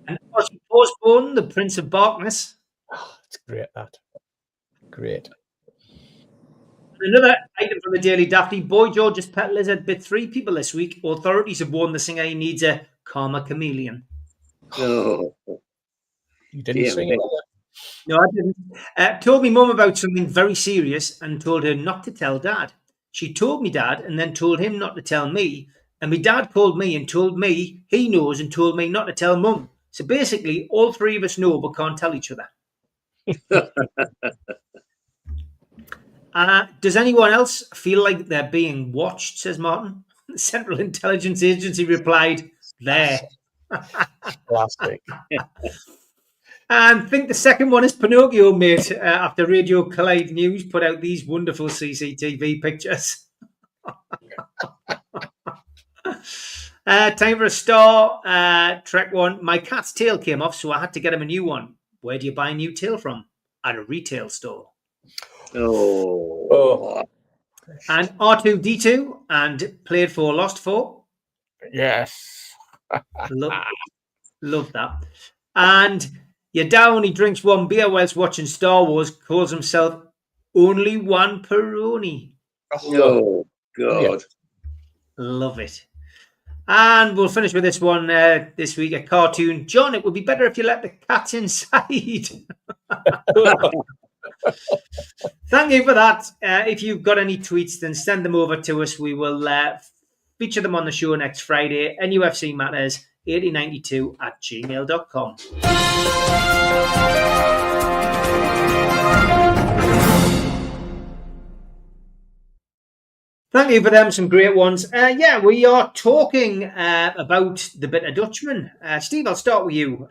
And Ozzy Osbourne, the Prince of Darkness. Oh, it's great, that. Great. Another item from the Daily Daphne. Boy George's pet lizard bit 3 people this week. Authorities have warned the singer he needs a karma chameleon. Oh, You didn't dear sing me. it. No, I didn't. Told me mum about something very serious and told her not to tell dad. She told me dad and then told him not to tell me. And my dad called me and told me he knows and told me not to tell mum. So basically, all 3 of us know but can't tell each other. Does anyone else feel like they're being watched, says Martin. The Central Intelligence Agency replied, there. Classic. And think the second one is Pinocchio, mate, after Radio Collide News put out these wonderful CCTV pictures. Time for a star. Trek 1. My cat's tail came off, so I had to get him a new one. Where do you buy a new tail from? At a retail store. Oh. And R2D2 and played for Lost 4. Yes. Love that. And your dad only drinks one beer whilst watching Star Wars, calls himself Only One Peroni. Oh, God. Love it. And we'll finish with this one this week, a cartoon. John, it would be better if you let the cats inside. Thank you for that. If you've got any tweets, then send them over to us. We will feature them on the show next Friday. NUFC Matters 8092@gmail.com. Thank you for them. Some great ones. We are talking about the bitter Dutchman. Steve, I'll start with you.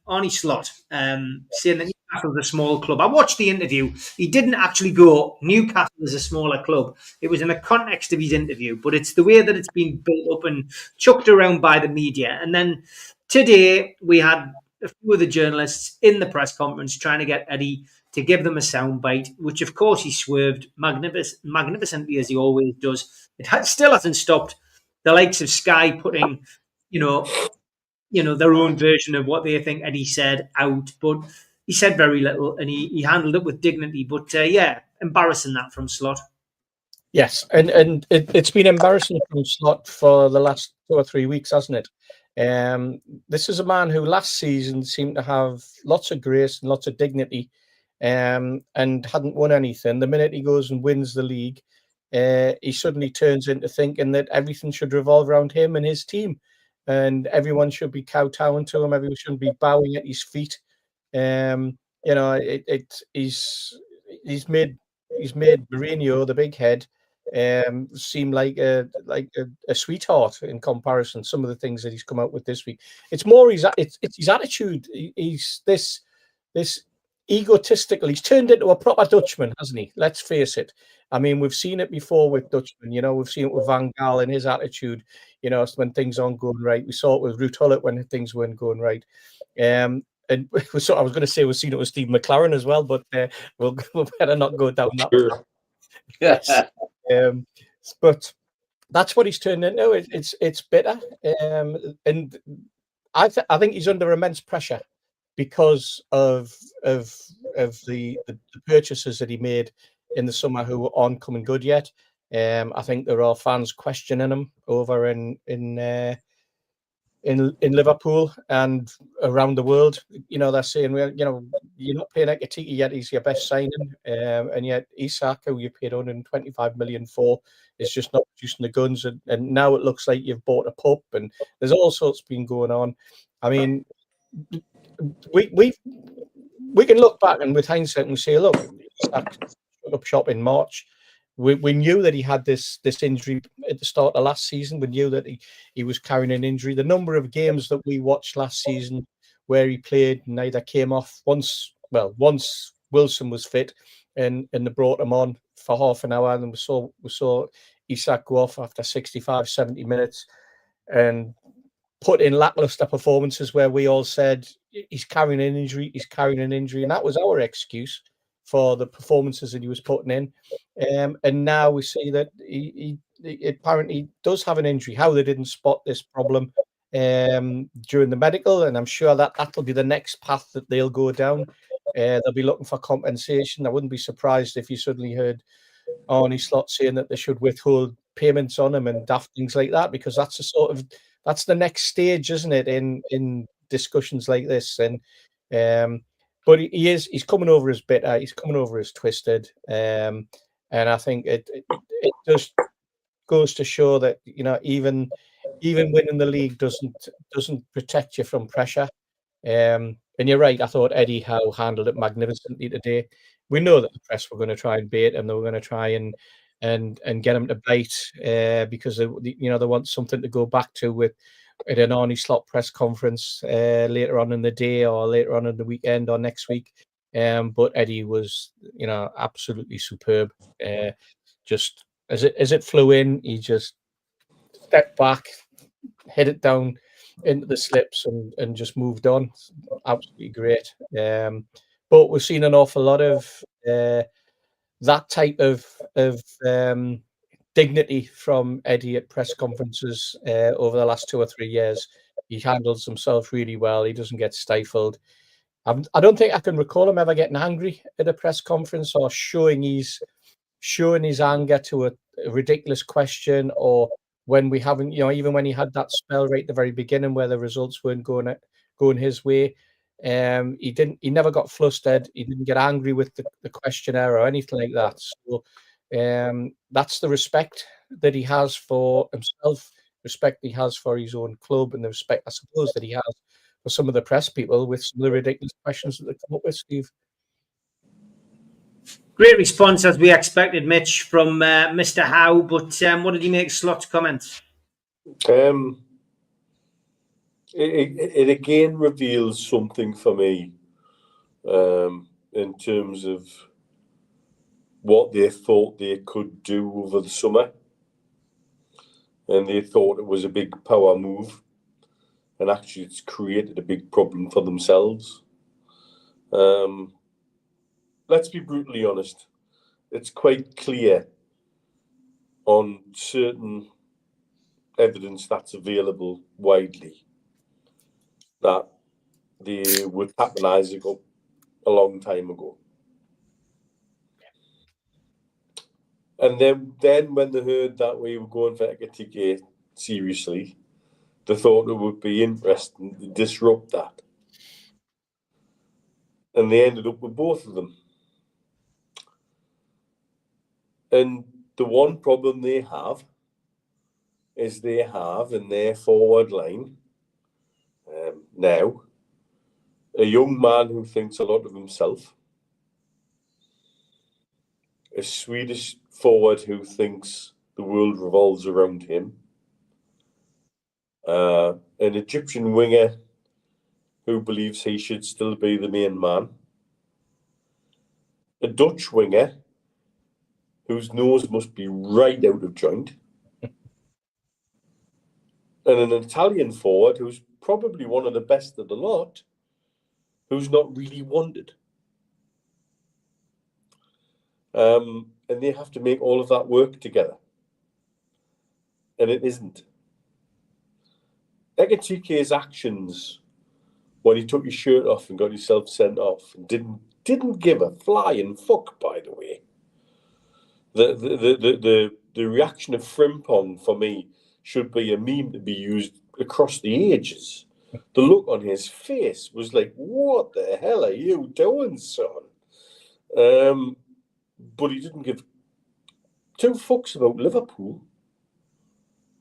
Arnie Slot saying that Newcastle is a small club. I watched the interview. He didn't actually go, Newcastle is a smaller club. It was in the context of his interview, but it's the way that it's been built up and chucked around by the media. And then today we had a few of the journalists in the press conference trying to get Eddie to give them a soundbite, which of course he swerved magnificently as he always does. It still hasn't stopped the likes of Sky putting, their own version of what they think Eddie said out, but he said very little and he handled it with dignity. But embarrassing that from Slot. Yes, and it's been embarrassing from Slot for the last 2 or 3 weeks, hasn't it? This is a man who last season seemed to have lots of grace and lots of dignity. And hadn't won anything. The minute he goes and wins the league, he suddenly turns into thinking that everything should revolve around him and his team, and everyone should be kowtowing to him. Everyone should be bowing at his feet. He's made Mourinho, the big head, seem like a sweetheart in comparison. Some of the things that he's come out with this week. It's more it's his attitude. He's this egotistical. He's turned into a proper Dutchman, hasn't he? Let's face it. I mean, we've seen it before with Dutchmen. We've seen it with Van Gaal and his attitude. When things aren't going right. We saw it with Ruud Gullit when things weren't going right. And I was going to say we've seen it with Steve McLaren as well, but we'll better not go down that. Sure. Yes. But that's what he's turned into. It's bitter, and I think he's under immense pressure because of the purchases that he made in the summer who aren't coming good yet. I think there are fans questioning him over in Liverpool and around the world. They're saying, well, you're not paying Ekitike yet. He's your best signing, and yet Isak, who you paid 125 million for, is just not producing the guns. And now it looks like you've bought a pup, and there's all sorts been going on. I mean, we can look back and with hindsight and say, look, Isak shut up shop in March. We knew that he had this injury at the start of last season. We knew that he was carrying an injury. The number of games that we watched last season where he played and either came off once Wilson was fit and they brought him on for half an hour, and then we saw Isak go off after 65, 70 minutes and put in lackluster performances where we all said he's carrying an injury, and that was our excuse for the performances that he was putting in. And now we see that he apparently does have an injury. How they didn't spot this problem during the medical, and I'm sure that that'll be the next path that they'll go down. They'll be looking for compensation. I wouldn't be surprised if you suddenly heard Arnie Slot saying that they should withhold payments on him and daft things like that, because that's the next stage, isn't it, in discussions like this. And but he's coming over as bitter, he's coming over as twisted, and I think it just goes to show that even winning the league doesn't protect you from pressure. And you're right, I thought Eddie Howe handled it magnificently today. We know that the press were going to try and bait him, they were going to try and get him to bite because they want something to go back to at an Arnie Slot press conference later on in the day or later on in the weekend or next week. But Eddie was, absolutely superb. Just as it flew in, he just stepped back, hit it down into the slips and just moved on. Absolutely great. But we've seen an awful lot of that type of dignity from Eddie at press conferences over the last 2 or 3 years. He handles himself really well. He doesn't get stifled. I don't think I can recall him ever getting angry at a press conference or showing his anger to a ridiculous question, or when we haven't, even when he had that spell right at the very beginning where the results weren't going his way. He never got flustered. He didn't get angry with the questionnaire or anything like that. So that's the respect that he has for himself, respect he has for his own club, and the respect, I suppose, that he has for some of the press people with some of the ridiculous questions that they come up with, Steve. Great response, as we expected, Mitch, from Mr. Howe. But what did he make Slot's comments? It again reveals something for me in terms of what they thought they could do over the summer. And they thought it was a big power move. And actually, it's created a big problem for themselves. Let's be brutally honest. It's quite clear on certain evidence that's available widely that they were tapping Isaac up a long time ago. And then when they heard that we were going for Ekatike seriously, they thought it would be interesting to disrupt that. And they ended up with both of them. And the one problem they have is they have in their forward line now a young man who thinks a lot of himself, a Swedish forward who thinks the world revolves around him, an Egyptian winger who believes he should still be the main man, a Dutch winger whose nose must be right out of joint, and an Italian forward who's probably one of the best of the lot, who's not really wanted. And they have to make all of that work together. And it isn't. Ekatike's actions when he took his shirt off and got himself sent off and didn't give a flying fuck, by the way. The reaction of Frimpong for me should be a meme to be used across the ages. The look on his face was like, what the hell are you doing, son? But he didn't give two fucks about Liverpool.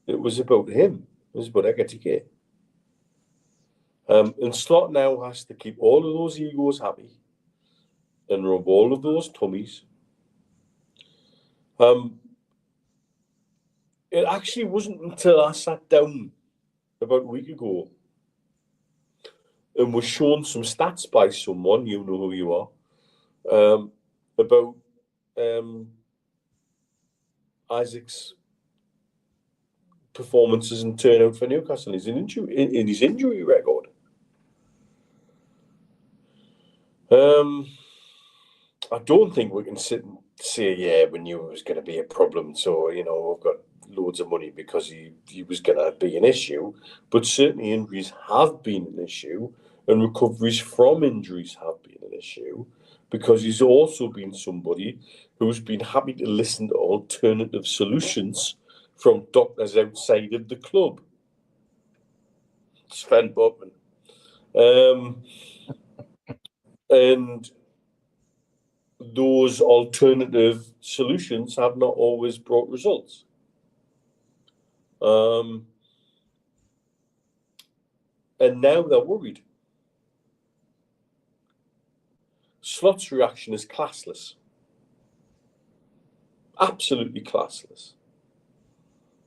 It was about him. It was about Ekatike. And Slot now has to keep all of those egos happy and rub all of those tummies. It actually wasn't until I sat down about a week ago and was shown some stats by someone, you know who you are, about Isaac's performances and turnout for Newcastle in his injury record. I don't think we can sit and say, yeah, we knew it was going to be a problem, so, we've got loads of money because he was going to be an issue. But certainly injuries have been an issue, and recoveries from injuries have been an issue, because he's also been somebody who's been happy to listen to alternative solutions from doctors outside of the club. Sven Botman. And those alternative solutions have not always brought results. And now they're worried. Slot's reaction is classless. Absolutely classless.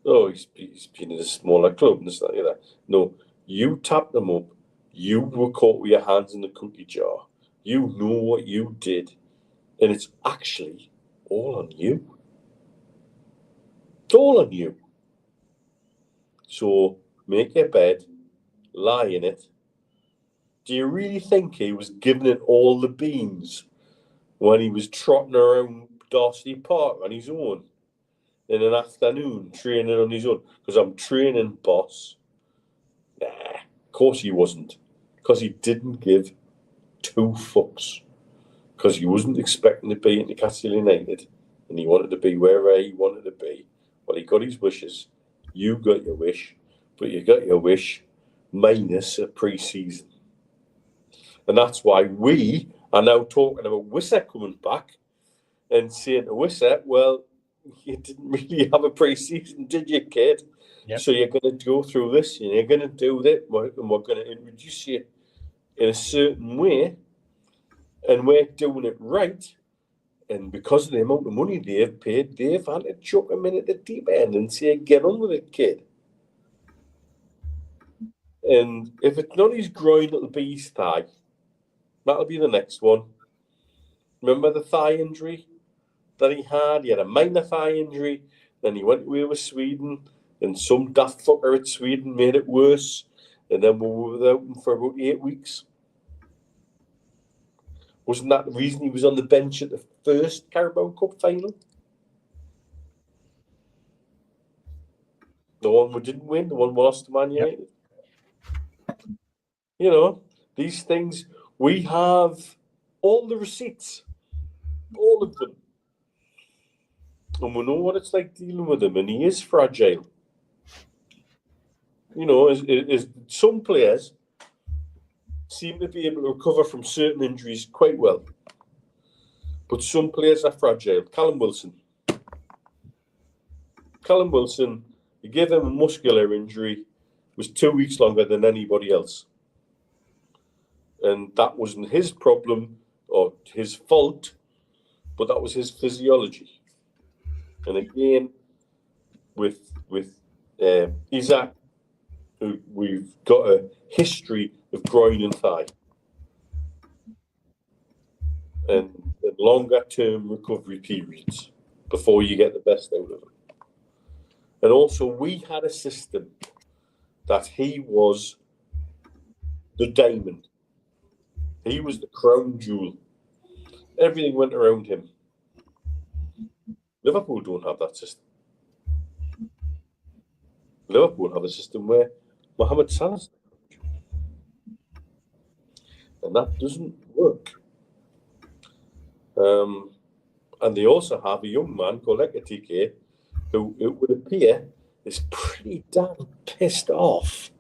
Oh, he's been in a smaller club and this, that, that. No, you tapped them up. You were caught with your hands in the cookie jar. You know what you did. And it's actually all on you. It's all on you. So make your bed, lie in it. Do you really think he was giving it all the beans when he was trotting around Darcy Park on his own in an afternoon, training on his own? Because I'm training, boss. Nah, of course he wasn't. Because he didn't give 2 fucks. Because he wasn't expecting to be at Newcastle United and he wanted to be wherever he wanted to be. Well, he got his wishes. You got your wish, but you got your wish minus a pre-season. And that's why we are now talking about Wissa coming back and saying to Wissa, well, you didn't really have a pre-season, did you, kid? Yep. So you're going to go through this and you're going to do that, and we're going to introduce you in a certain way, and we're doing it right. And because of the amount of money they've paid, they've had to chuck him in at the deep end and say, get on with it, kid. And if it's not his groin, it'll be his thigh. That'll be the next one. Remember the thigh injury that he had? He had a minor thigh injury. Then he went away with Sweden. And some daft fucker at Sweden made it worse. And then we were without him for about 8 weeks. Wasn't that the reason he was on the bench at the first Carabao Cup final? The one we didn't win, the one we lost to Man United. Yep. You know, these things, we have all the receipts, all of them. And we know what it's like dealing with him, and he is fragile. You know, is some players seem to be able to recover from certain injuries quite well. But some players are fragile. Callum Wilson, you gave him a muscular injury, was 2 weeks longer than anybody else. And that wasn't his problem or his fault, but that was his physiology. And again, with Isaac, we've got a history of groin and thigh. And longer-term recovery periods before you get the best out of him. And also, we had a system that he was the diamond. He was the crown jewel. Everything went around him. Liverpool don't have that system. Liverpool have a system where Mohamed Salah's the crown jewel. And that doesn't work. And they also have a young man called Ekatike, who it would appear is pretty damn pissed off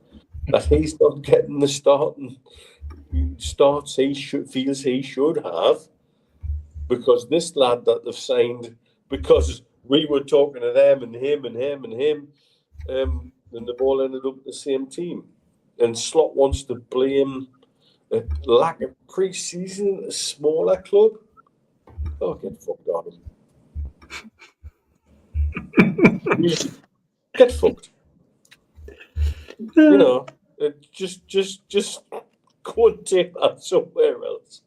that he's not getting the starts he feels he should have, because this lad that they've signed, because we were talking to them and him, and they've all ended up the same team. And Slot wants to blame a lack of pre-season at a smaller club. Oh, get fucked on him. Get fucked. You know, just go and take that somewhere else.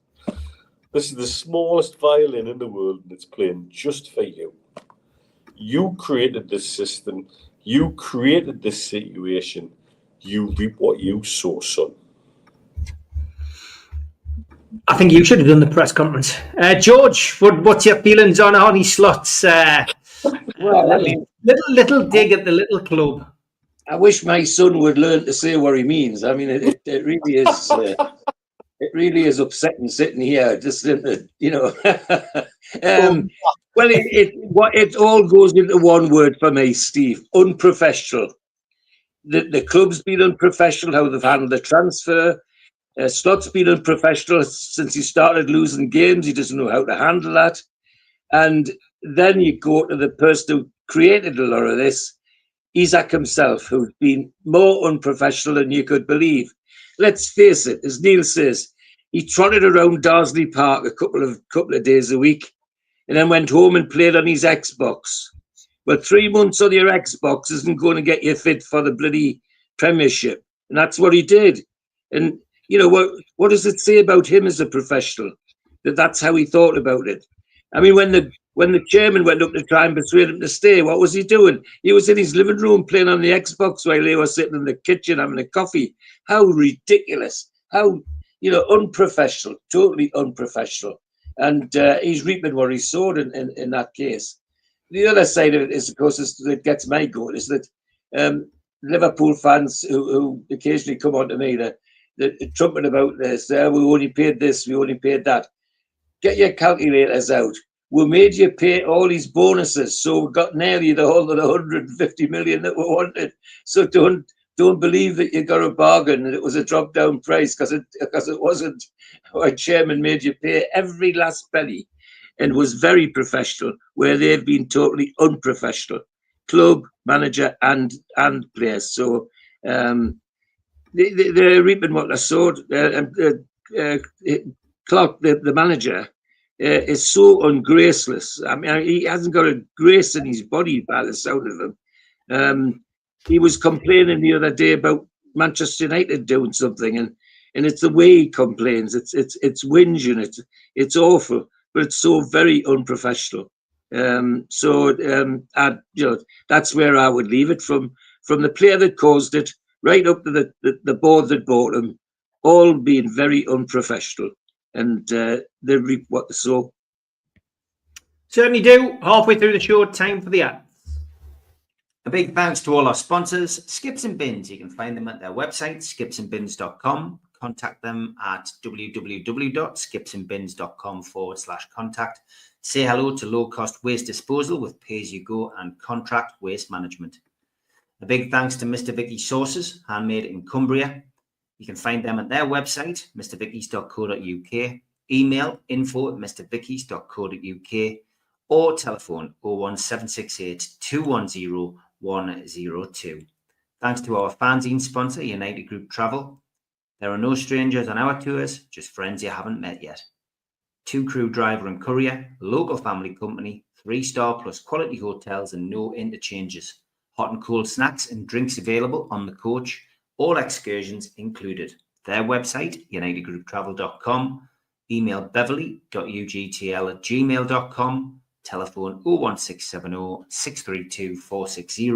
This is the smallest violin in the world, and it's playing just for you. You created this system. You created this situation. You reap what you sow, son. I think you should have done the press conference. George, what's your feelings on Arnie Slot's little dig at the little club? I wish my son would learn to say what he means. I mean, it really is. It really is upsetting sitting here, just you know. Well, it all goes into one word for me, Steve: unprofessional. The club's been unprofessional. How they've handled the transfer. Slot's been unprofessional since he started losing games. He doesn't know how to handle that. And then you go to the person who created a lot of this, Isaac himself, who's been more unprofessional than you could believe. Let's face it, as Neil says, he trotted around Darsley Park a couple of days a week and then went home and played on his Xbox. Well, 3 months on your Xbox isn't going to get you fit for the bloody Premiership. And that's what he did. And you know, what does it say about him as a professional? That's how he thought about it. I mean, when the when the chairman went up to try and persuade him to stay, what was he doing? He was in his living room playing on the Xbox while they were sitting in the kitchen having a coffee. How ridiculous. How, unprofessional, totally unprofessional. And he's reaping what he sowed in that case. The other side of it is, of course, that gets my goat, is that Liverpool fans who occasionally come on to me, that trumpet about this, we only paid this, we only paid that. Get your calculators out. We made you pay all these bonuses, so we got nearly the whole of the 150 million that we wanted. So don't believe that you got a bargain and it was a drop down price, because it wasn't. Our chairman made you pay every last penny, and was very professional, where they've been totally unprofessional, club, manager, and players. So they're reaping what they sowed. Clark, the manager, is so ungraceless. I mean, he hasn't got a grace in his body by the sound of him. He was complaining the other day about Manchester United doing something, and it's the way he complains. It's whinging. It's awful, but it's so very unprofessional. That's where I would leave it, from the player that caused it right up to the board that bought him, all being very unprofessional. And they reap what they sow. Certainly do. Halfway through the show, time for the ads. A big thanks to all our sponsors, Skips and Bins. You can find them at their website, skipsandbins.com. Contact them at www.skipsandbins.com/contact. Say hello to low-cost waste disposal with pay-as-you-go and contract waste management. A big thanks to Mr. Vicky Sauces, handmade in Cumbria. You can find them at their website, mrvickies.co.uk, email info@mrvickies.co.uk, or telephone 01768 210 102. Thanks to our fanzine sponsor, United Group Travel. There are no strangers on our tours, just friends you haven't met yet. 2 crew driver and courier, local family company, 3-star plus quality hotels and no interchanges. Hot and cold snacks and drinks available on the coach. All excursions included. Their website, unitedgrouptravel.com, email beverly.ugtl@gmail.com, telephone 01670 632 460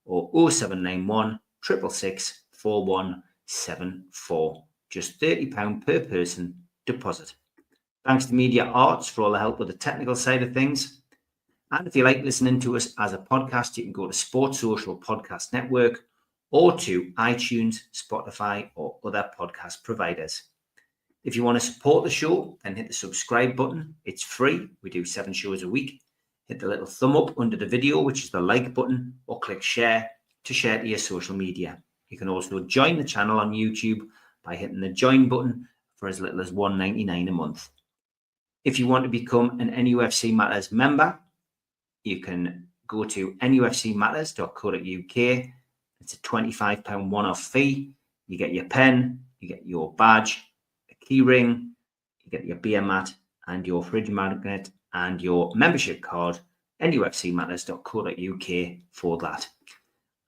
or 0791 666 4174. Just £30 per person deposit. Thanks to Media Arts for all the help with the technical side of things. And if you like listening to us as a podcast, you can go to Sports Social Podcast Network or to iTunes, Spotify, or other podcast providers. If you want to support the show, then hit the subscribe button. It's free. We do 7 shows a week. Hit the little thumb up under the video, which is the like button, or click share to share to your social media. You can also join the channel on YouTube by hitting the join button for as little as $1.99 a month. If you want to become an NUFC Matters member, you can go to nufcmatters.co.uk. It's a £25 one-off fee. You get your pen, you get your badge, a key ring, you get your beer mat and your fridge magnet and your membership card, nufcmatters.co.uk for that.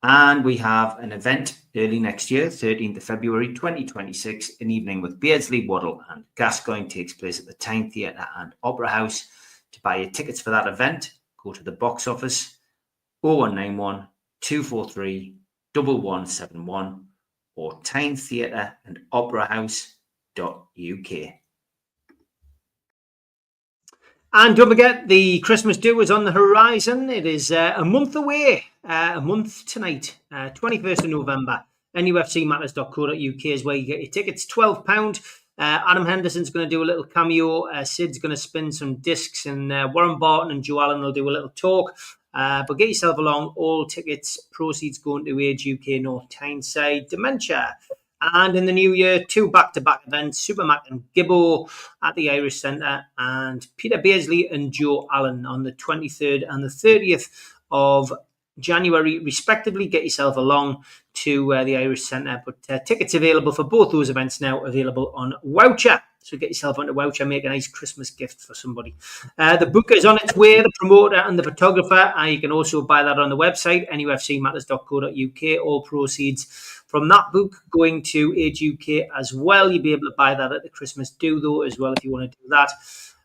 And we have an event early next year, 13th of February 2026, an evening with Beardsley, Waddle and Gascoigne takes place at the Tyne Theatre and Opera House. To buy your tickets for that event, go to the box office 0191 243 1171 or Tyne Theatre and Opera House.uk. And don't forget, the Christmas do is on the horizon. It is a month away, a month tonight, 21st of November. nufcmatters.co.uk is where you get your tickets, £12. Adam Henderson's going to do a little cameo. Sid's going to spin some discs, and Warren Barton and Joe Allen will do a little talk. But get yourself along. All tickets, proceeds going to Age UK North Tyneside Dementia. And in the new year, 2 back-to-back events, Supermac and Gibbo at the Irish Centre, and Peter Beardsley and Joe Allen on the 23rd and the 30th of January, respectively. Get yourself along to the Irish Centre. But tickets available for both those events now available on Woucher. So get yourself onto Woucher, make a nice Christmas gift for somebody. The book is on its way, the promoter and the photographer. You can also buy that on the website, nufcmatters.co.uk. All proceeds from that book going to Age UK as well. You'll be able to buy that at the Christmas do, though, as well, if you want to do that.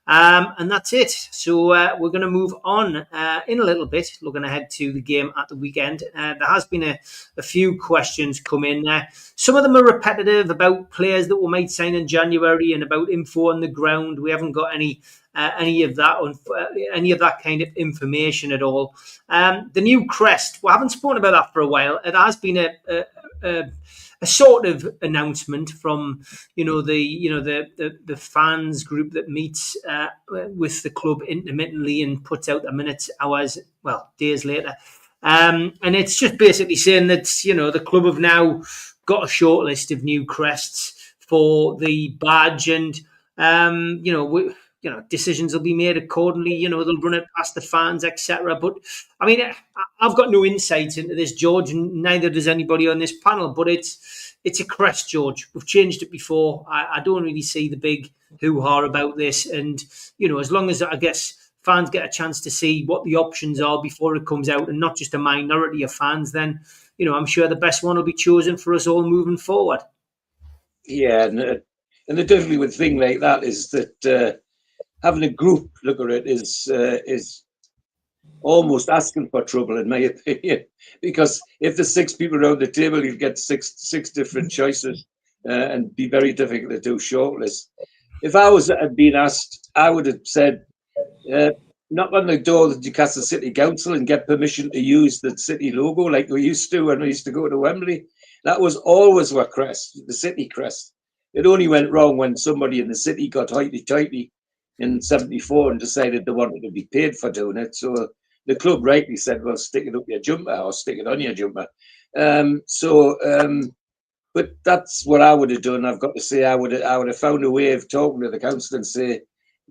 And that's it. So we're going to move on in a little bit, looking ahead to the game at the weekend. There has been a few questions come in there. Some of them are repetitive about players that we might sign in January and about info on the ground. We haven't got any of that kind of information at all. The new crest, we haven't spoken about that for a while. It has been a sort of announcement from the fans group that meets with the club intermittently and puts out the minutes, hours, days later. And it's just basically saying that the club have now got a short list of new crests for the badge, and decisions will be made accordingly. They'll run it past the fans, etc. But I mean, I've got no insight into this, George, and neither does anybody on this panel. But it's a crest, George. We've changed it before. I don't really see the big hoo-ha about this. And as long as I guess fans get a chance to see what the options are before it comes out, and not just a minority of fans, then I'm sure the best one will be chosen for us all moving forward. Yeah, and the difficulty with thing like that is that having a group look at it is almost asking for trouble, in my opinion, because if there's 6 people around the table, you'll get six different choices and be very difficult to do shortlist. If I had been asked, I would have said, knock on the door of the Newcastle City Council and get permission to use the city logo like we used to when we used to go to Wembley. That was always our crest, the city crest. It only went wrong when somebody in the city got hoity-toity in 74 and decided they wanted to be paid for doing it. So the club rightly said, well, stick it up your jumper or stick it on your jumper. But that's what I would have done. I've got to say, I would have found a way of talking to the council and say,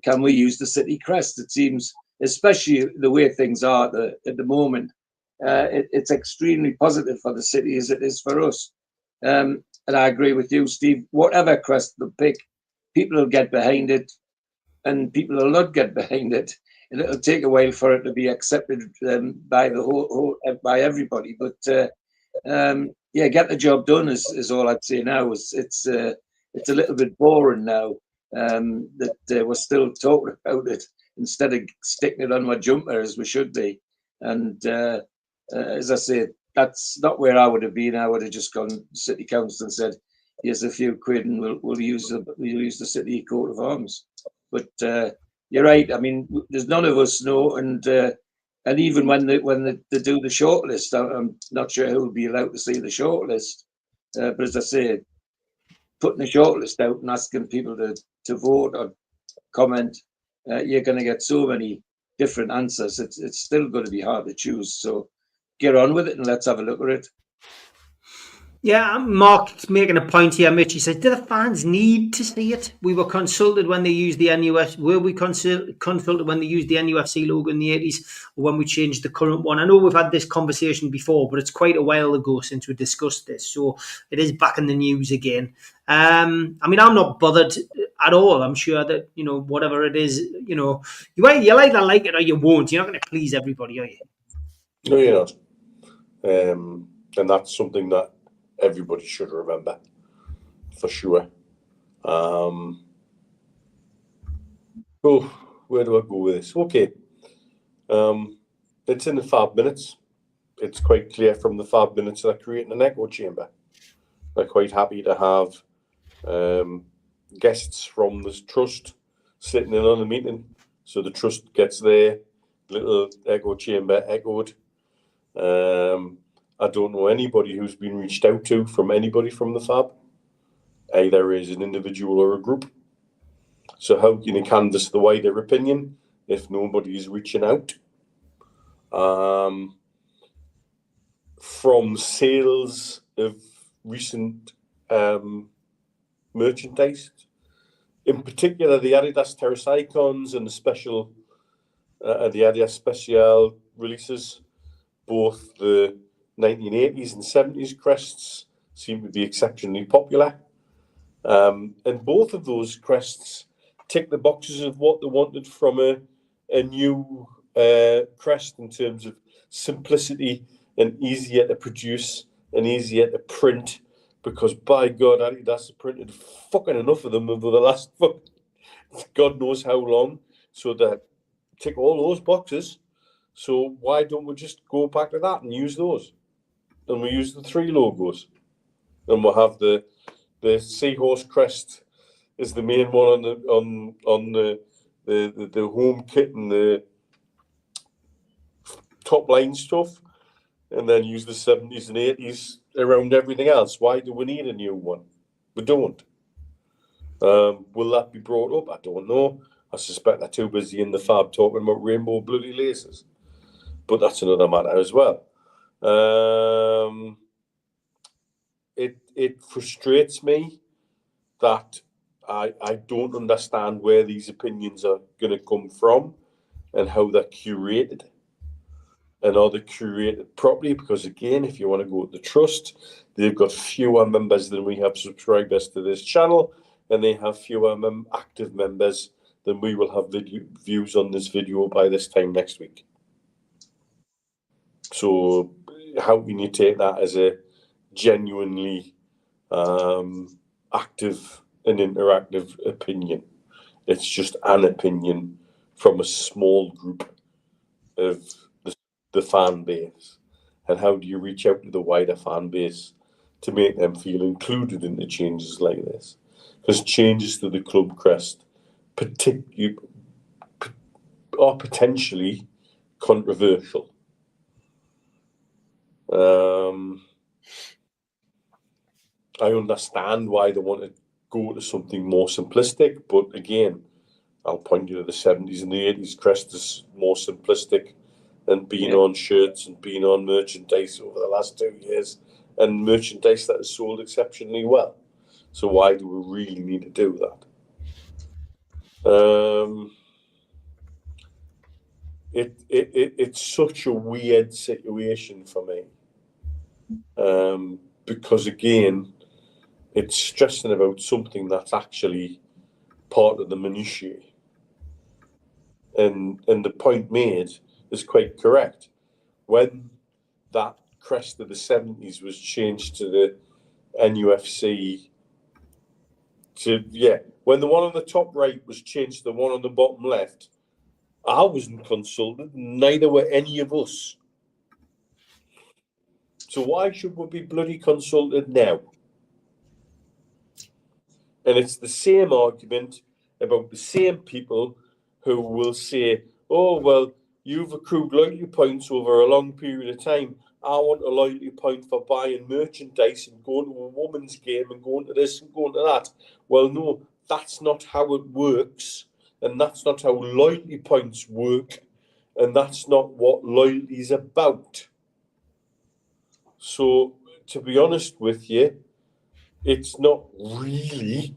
can we use the city crest? It seems, especially the way things are at the moment, it's extremely positive for the city as it is for us. And I agree with you, Steve. Whatever crest they pick, people will get behind it, and people will not get behind it. And it'll take a while for it to be accepted by the whole by everybody. But get the job done is all I'd say now. It's a little bit boring now that we're still talking about it instead of sticking it on my jumper as we should be. And as I say, that's not where I would have been. I would have just gone to City Council and said, "Here's a few quid, and we'll use the city coat of arms." But you're right. I mean, there's none of us know, and even when they do the shortlist, I'm not sure who will be allowed to see the shortlist. But as I say, putting the shortlist out and asking people to vote or comment, you're going to get so many different answers. It's still going to be hard to choose. So get on with it and let's have a look at it. Yeah, Mark's making a point here, Mitch. He said, do the fans need to see it? We were consulted when they used the NUFC. Were we consulted when they used the NUFC logo in the 80s, or when we changed the current one? I know we've had this conversation before, but it's quite a while ago since we discussed this. So it is back in the news again. I mean, I'm not bothered at all. I'm sure that, whatever it is, you either like it or you won't. You're not going to please everybody, are you? No, you're not. And that's something that everybody should remember, for sure. Oh, where do I go with this? Okay. It's in the 5 minutes. It's quite clear from the 5 minutes that they're creating an echo chamber. They're quite happy to have guests from the trust sitting in on the meeting. So the trust gets their little echo chamber echoed. I don't know anybody who's been reached out to from anybody from the FAB, either as an individual or a group. So how can you canvass the wider opinion if nobody is reaching out? From sales of recent merchandise, in particular the Adidas Terrace Icons and the special, the Adidas Special releases, both the 1980s and 70s crests seem to be exceptionally popular. And both of those crests tick the boxes of what they wanted from a new crest in terms of simplicity and easier to produce and easier to print, because by God, Adidas has printed fucking enough of them over the last God knows how long. So that tick all those boxes. So why don't we just go back to that and use those? And we use the 3 logos, and we'll have the seahorse crest is the main one on the home kit and the top line stuff, and then use the 70s and 80s around everything else. Why do we need a new one? We don't. Will that be brought up? I don't know. I suspect they're too busy in the fab talking about rainbow bloody laces. But that's another matter as well. It frustrates me that I don't understand where these opinions are going to come from and how they're curated. And are they curated properly? Because again, if you want to go with the trust, they've got fewer members than we have subscribers to this channel, and they have fewer active members than we will have views on this video by this time next week. So how can you take that as a genuinely active and interactive opinion? It's just an opinion from a small group of the fan base. And how do you reach out to the wider fan base to make them feel included in the changes like this? Because changes to the club crest are potentially controversial. I understand why they want to go to something more simplistic, but again, I'll point you to the 70s and the 80s. Crest is more simplistic than being on shirts and being on merchandise over the last 2 years, and merchandise that has sold exceptionally well. So why do we really need to do that? It's such a weird situation for me, because again, it's stressing about something that's actually part of the minutiae. And the point made is quite correct. When that crest of the 70s was changed to the NUFC, when the one on the top right was changed to the one on the bottom left, I wasn't consulted, neither were any of us. So why should we be bloody consulted now? And it's the same argument about the same people who will say, oh, well, you've accrued loyalty points over a long period of time. I want a loyalty point for buying merchandise and going to a women's game and going to this and going to that. Well, no, that's not how it works. And that's not how loyalty points work. And that's not what loyalty is about. So, to be honest with you, it's not really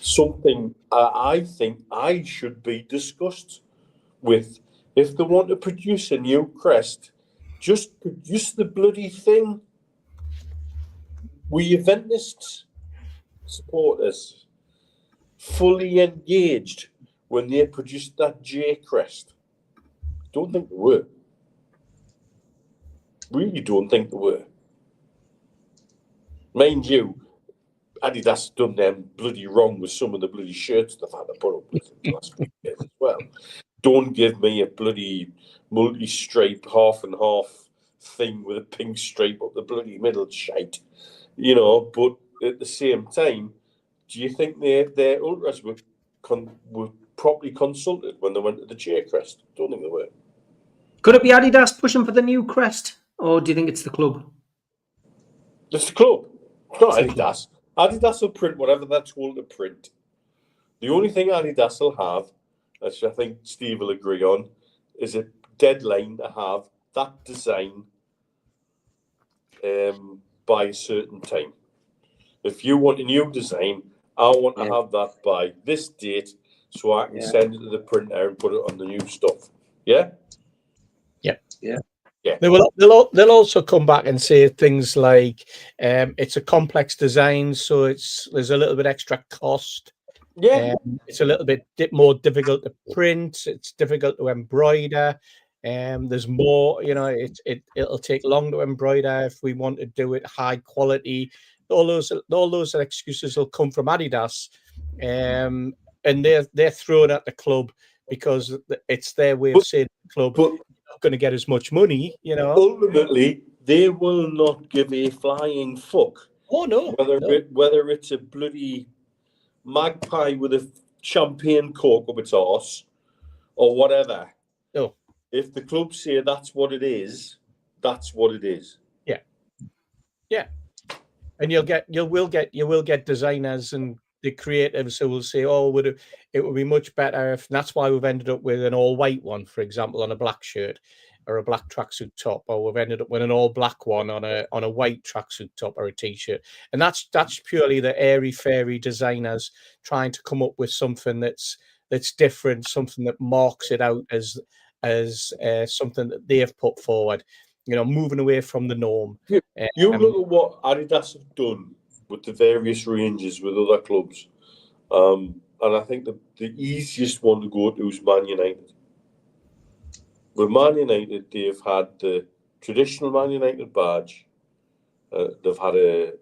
something I think I should be discussed with. If they want to produce a new crest, just produce the bloody thing. We Juventus supporters fully engaged when they produced that J crest? Don't think they were. Really don't think they were. Mind you, Adidas done them bloody wrong with some of the bloody shirts they've had to put up with the last few years as well. Don't give me a bloody multi-stripe half and half thing with a pink stripe up the bloody middle shite. You know, but at the same time, do you think their ultras were properly consulted when they went to the J crest? Don't think they were. Could it be Adidas pushing for the new crest, or do you think it's the club? It's the club. It's not Adidas. Adidas will print whatever they're told to print. The only thing Adidas will have, which I think Steve will agree on, is a deadline to have that design by a certain time. If you want a new design, I want to have that by this date so I can send it to the printer and put it on the new stuff. Yeah? Yeah. They'll also come back and say things like it's a complex design, so there's a little bit extra cost. Yeah. It's a little bit more difficult to print. It's difficult to embroider. There's more, it'll take long to embroider if we want to do it high quality. All those excuses will come from Adidas, and they're thrown at the club because it's their way of saying the club not going to get as much money, Ultimately, they will not give a flying fuck. Oh no. Whether it's a bloody magpie with a champagne cork up its arse or whatever. No. If the club say that's what it is, that's what it is. Yeah. Yeah. And you will get designers and the creatives who will say, "Oh, it would be much better if." And that's why we've ended up with an all-white one, for example, on a black shirt or a black tracksuit top, or we've ended up with an all-black one on a white tracksuit top or a t-shirt. And that's purely the airy-fairy designers trying to come up with something that's different, something that marks it out as something that they have put forward. Moving away from the norm. You look at what Adidas have done with the various ranges with other clubs, and I think the easiest one to go to is Man United. With Man United, they've had the traditional Man United badge. They've had a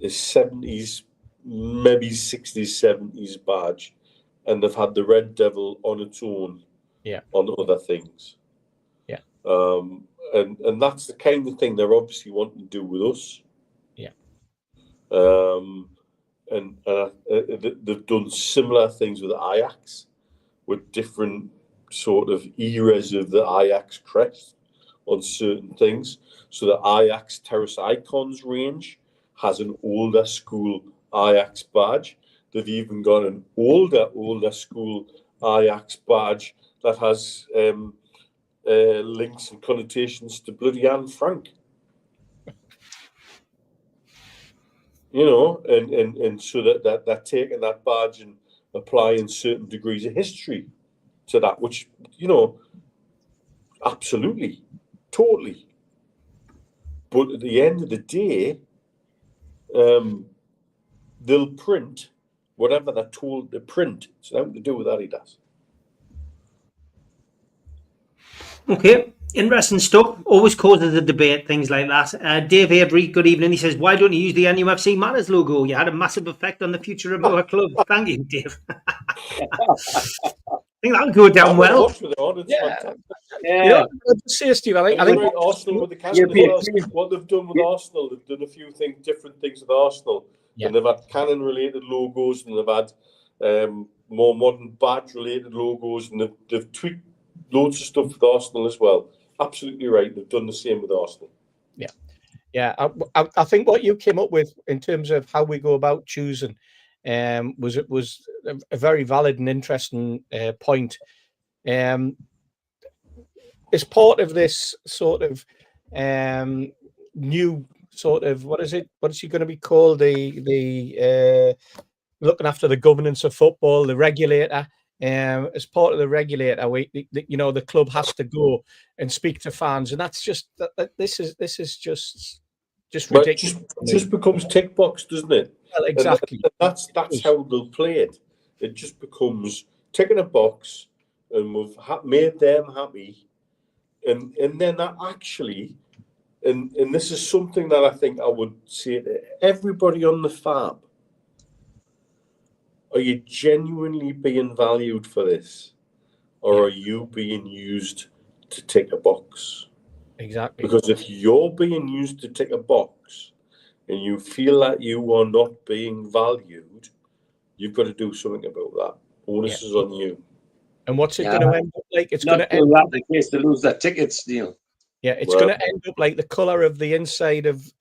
70s, maybe 60s, 70s badge, and they've had the Red Devil on its own. Yeah. On other things. Yeah. And that's the kind of thing they're obviously wanting to do with us. Yeah. And they've done similar things with Ajax, with different sort of eras of the Ajax crest on certain things. So the Ajax Terrace Icons range has an older school Ajax badge. They've even got an older school Ajax badge that has links and connotations to bloody Anne Frank. And so that they're taking that badge and applying certain degrees of history to that, which, absolutely, totally. But at the end of the day, they'll print whatever they're told to print. It's nothing to do with Adidas. Okay, interesting stuff. Always causes a debate, things like that. Dave Avery, good evening. He says, why don't you use the NUFC Matters logo? You had a massive effect on the future of our club. Thank you, Dave. I think that'll go down well. Yeah. Say, Steve, I think Arsenal with the cannon as well. What they've done with Arsenal, they've done a few different things with Arsenal. Yeah. And they've had cannon-related logos, and they've had more modern badge-related logos, and they've tweaked loads of stuff with Arsenal as well. Absolutely right. They've done the same with Arsenal. Yeah. Yeah. I think what you came up with in terms of how we go about choosing was a very valid and interesting point. As part of this sort of new sort of what is it going to be called, the looking after the governance of football, the regulator. As part of the regulator, the club has to go and speak to fans, and that's just this is just ridiculous. Just becomes tick box, doesn't it? Well, exactly. And that's how they'll play it. It just becomes ticking a box, and we've made them happy, and then that actually, and this is something that I think I would say to everybody on the fab. Are you genuinely being valued for this? Or are you being used to tick a box? Exactly. Because if you're being used to tick a box and you feel that you are not being valued, you've got to do something about that. Onus is on you. And what's it going to end up like? It's going to end up in case to lose that tickets deal. Yeah, it's going to end up like the colour of the inside of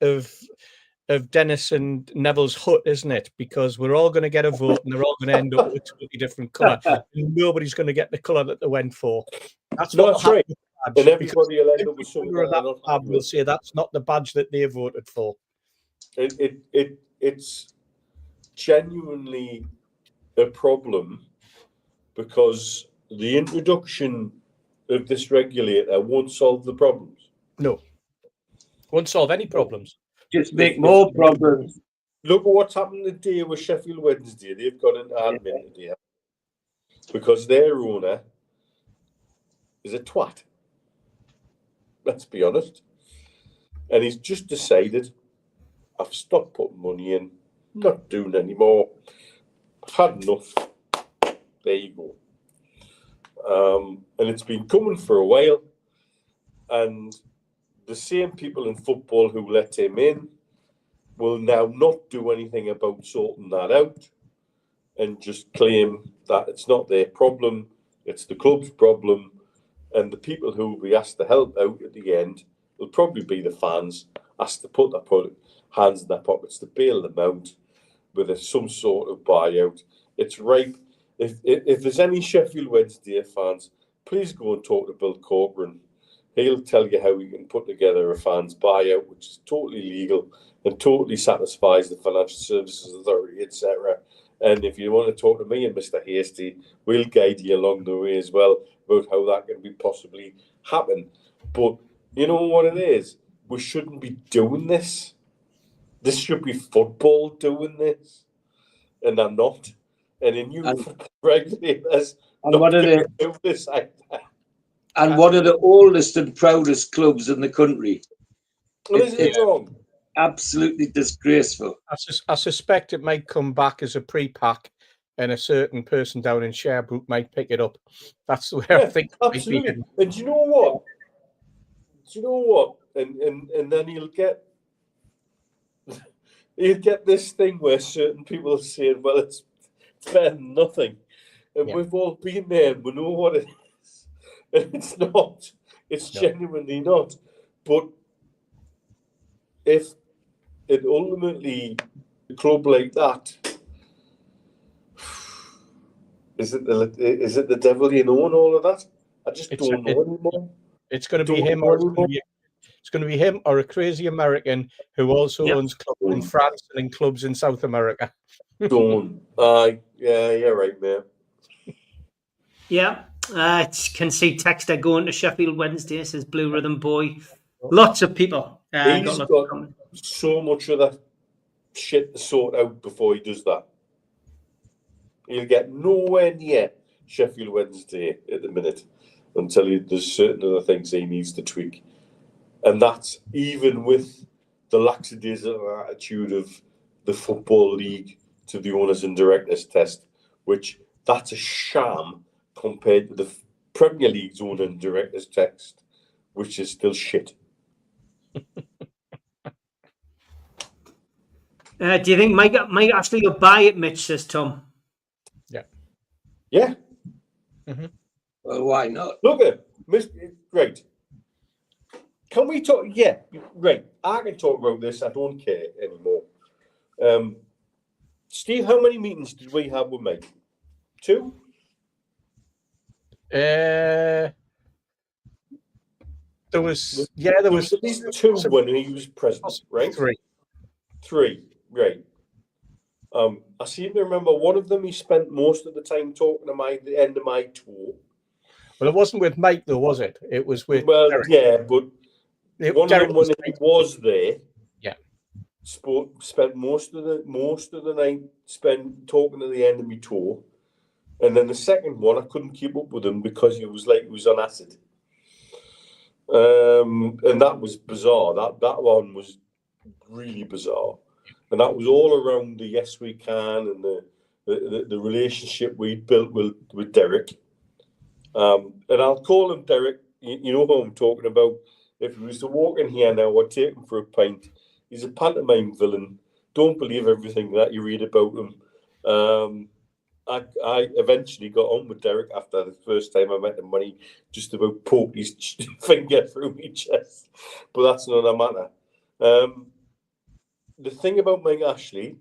Dennis and Neville's hut, isn't it? Because we're all going to get a vote and they're all going to end up with a totally different colour. Nobody's going to get the colour that they went for. That's right. And everybody will end up with something that will say that's not the badge that they voted for. It's genuinely a problem because the introduction of this regulator won't solve the problems. No. Won't solve any problems. Just make more problems. Look at what's happened today with Sheffield Wednesday. They've got into admin today because their owner is a twat. Let's be honest. And he's just decided, I've stopped putting money in, not doing anymore. I've had enough. there you go. And it's been coming for a while. And the same people in football who let him in will now not do anything about sorting that out and just claim that it's not their problem, it's the club's problem. And the people who will be asked to help out at the end will probably be the fans, asked to put their hands in their pockets to bail them out with some sort of buyout. It's ripe. If there's any Sheffield Wednesday fans, please go and talk to Bill Corcoran. He'll tell you how we can put together a fans buyout, which is totally legal and totally satisfies the Financial Services Authority, etc. And if you want to talk to me and Mr. Hasty, we'll guide you along the way as well about how that can be possibly happen. But you know what it is? We shouldn't be doing this. This should be football doing this, and they're not. And in new football regulators, and one of the do this either. And one of the oldest and proudest clubs in the country. Well, isn't it wrong? Absolutely disgraceful. I suspect it might come back as a pre-pack, and a certain person down in Sherbrooke might pick it up. That's the way I think. Absolutely. And do you know what? And then you'll get this thing where certain people are saying, "Well, it's better than nothing," and we've all been there, and we know what it is. And it's not. It's genuinely not. But if it ultimately a club like that, is it the devil you know and all of that? I just don't know anymore. It's going to be him, or it's going to be him or a crazy American who also owns clubs in France and in clubs in South America. Don't. Yeah, you're right, man. Yeah. Can see Texter going to Sheffield Wednesday, says Blue Rhythm Boy. Lots of people. He's got so much of that shit to sort out before he does that. He'll get nowhere near Sheffield Wednesday at the minute until there's certain other things he needs to tweak. And that's even with the lackadaisical attitude of the Football League to the owners and directors test, which that's a sham compared to the Premier League's owner and directors test, which is still shit. Do you think Mike Ashley will buy it, Mitch, says Tom? Yeah. Mm-hmm. Well, why not? Look at him. Great. Can we talk? Yeah, right. I can talk about this. I don't care anymore. Steve, how many meetings did we have with Mike? 2? There was at least 2 when he was present, right? 3, right. I seem to remember one of them he spent most of the time talking to the end of my tour. Well, it wasn't with Mike though, was it? It was with Derek. Yeah, but one of them when he was there, spent most of the night spent talking to the end of my tour. And then the second one, I couldn't keep up with him because he was on acid. And that was bizarre. That one was really bizarre. And that was all around the Yes We Can and the relationship we built with Derek. And I'll call him Derek. You know who I'm talking about. If he was to walk in here now, I'd take him for a pint. He's a pantomime villain. Don't believe everything that you read about him. I eventually got on with Derek after the first time I met him when he just about poked his finger through my chest. But that's another matter. The thing about Mike Ashley,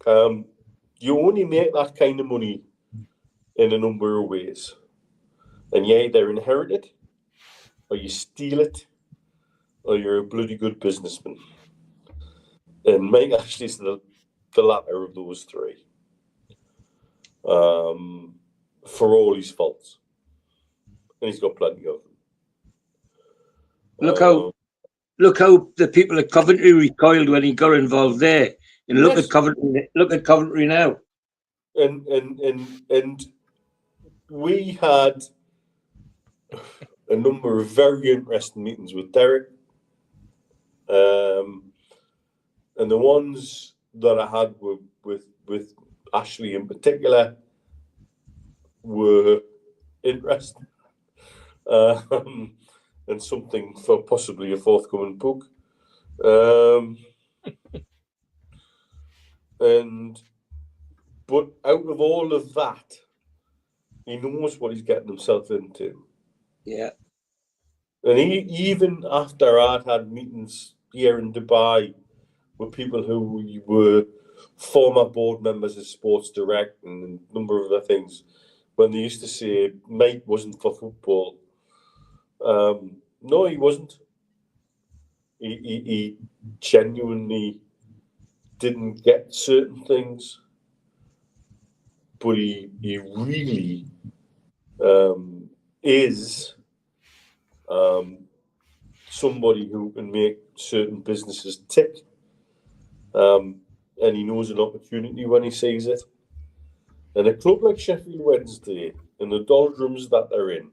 you only make that kind of money in a number of ways. And you either inherit it, or you steal it, or you're a bloody good businessman. And Mike Ashley's the latter of those 3. For all his faults. And he's got plenty of them. Look how the people at Coventry recoiled when he got involved there. And look at Coventry now. And we had a number of very interesting meetings with Derek. And the ones that I had with Ashley in particular, were interesting, and something for possibly a forthcoming book. But out of all of that, he knows what he's getting himself into. Yeah. And even after I'd had meetings here in Dubai with people who were former board members of Sports Direct and a number of other things, when they used to say mate wasn't for football, no, he wasn't. He genuinely didn't get certain things, but he really is somebody who can make certain businesses tick, and he knows an opportunity when he sees it. And a club like Sheffield Wednesday, and the doldrums that they're in,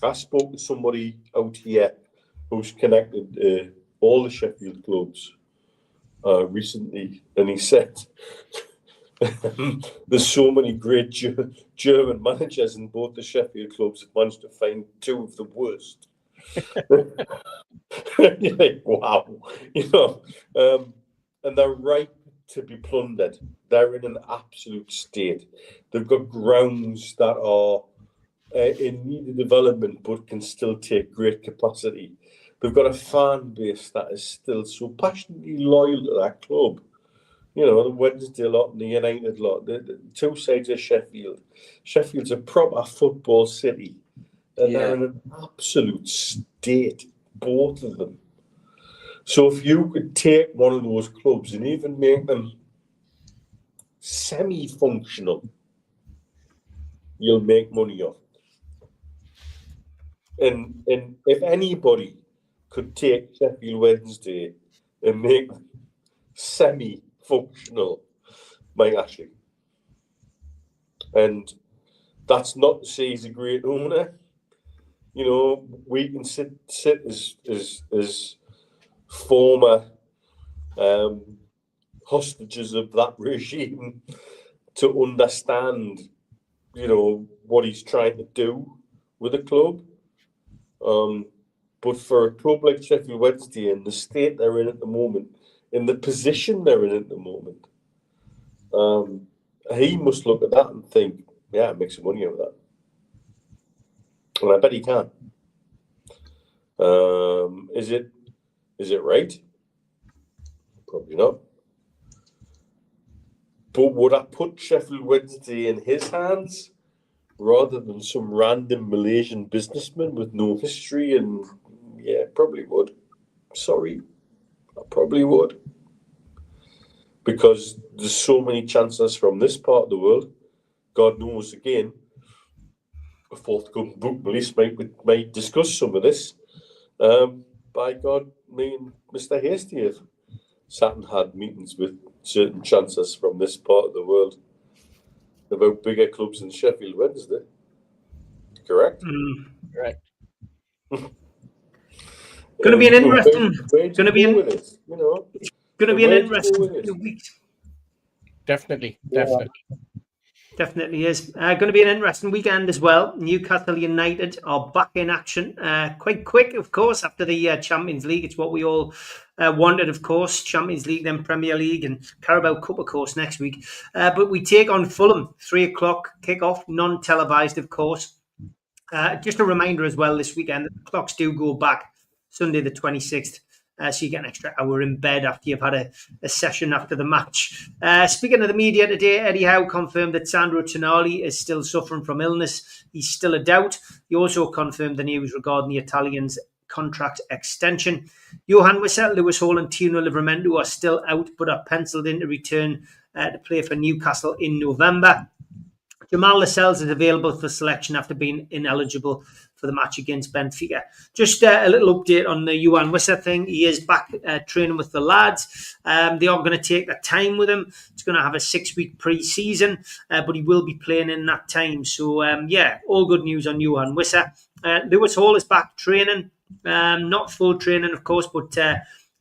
I spoke to somebody out here who's connected to all the Sheffield clubs recently, and he said there's so many great German managers in both the Sheffield clubs that managed to find two of the worst. You're like, wow, and they're ripe to be plundered. They're in an absolute state. They've got grounds that are in need of development, but can still take great capacity. They've got a fan base that is still so passionately loyal to that club. The Wednesday lot and the United lot, the two sides of Sheffield. Sheffield's a proper football city. And they're in an absolute state, both of them. So if you could take one of those clubs and even make them semi-functional, you'll make money off it. And if anybody could take Sheffield Wednesday and make them semi-functional, Mike Ashley. And that's not to say he's a great owner. We can sit as former hostages of that regime to understand, what he's trying to do with the club. But for a club like Sheffield Wednesday, in the state they're in at the moment, in the position they're in at the moment, he must look at that and think, yeah, make some money out of that. And I bet he can. Is it right? Probably not. But would I put Sheffield Wednesday in his hands rather than some random Malaysian businessman with no history? And yeah, probably would. Sorry, I probably would. Because there's so many chances from this part of the world. God knows, again, a forthcoming book release might discuss some of this. By God, me and Mr. Hasty have sat and had meetings with certain chancellors from this part of the world about bigger clubs in Sheffield Wednesday. Correct? Correct. Going to be an interesting. Going to be an interesting few weeks. Definitely. Definitely is. Going to be an interesting weekend as well. Newcastle United are back in action quite quick, of course, after the Champions League. It's what we all wanted, of course. Champions League, then Premier League and Carabao Cup, of course, next week. But we take on Fulham, 3 o'clock kickoff, non-televised, of course. Just a reminder as well this weekend that the clocks do go back Sunday the 26th. So you get an extra hour in bed after you've had a session after the match. Speaking of the media today, Eddie Howe confirmed that Sandro Tonali is still suffering from illness. He's still a doubt. He also confirmed the news regarding the Italians' contract extension. Johan Wissa, Lewis Hall and Tino Livramento are still out but are penciled in to return to play for Newcastle in November. Jamal Lascelles is available for selection after being ineligible for the match against Benfica. Just a little update on the Johan Wissa thing. He is back training with the lads. They are going to take their time with him. It's going to have a 6-week pre-season, but he will be playing in that time. So, all good news on Johan Wissa. Lewis Hall is back training. Not full training, of course, but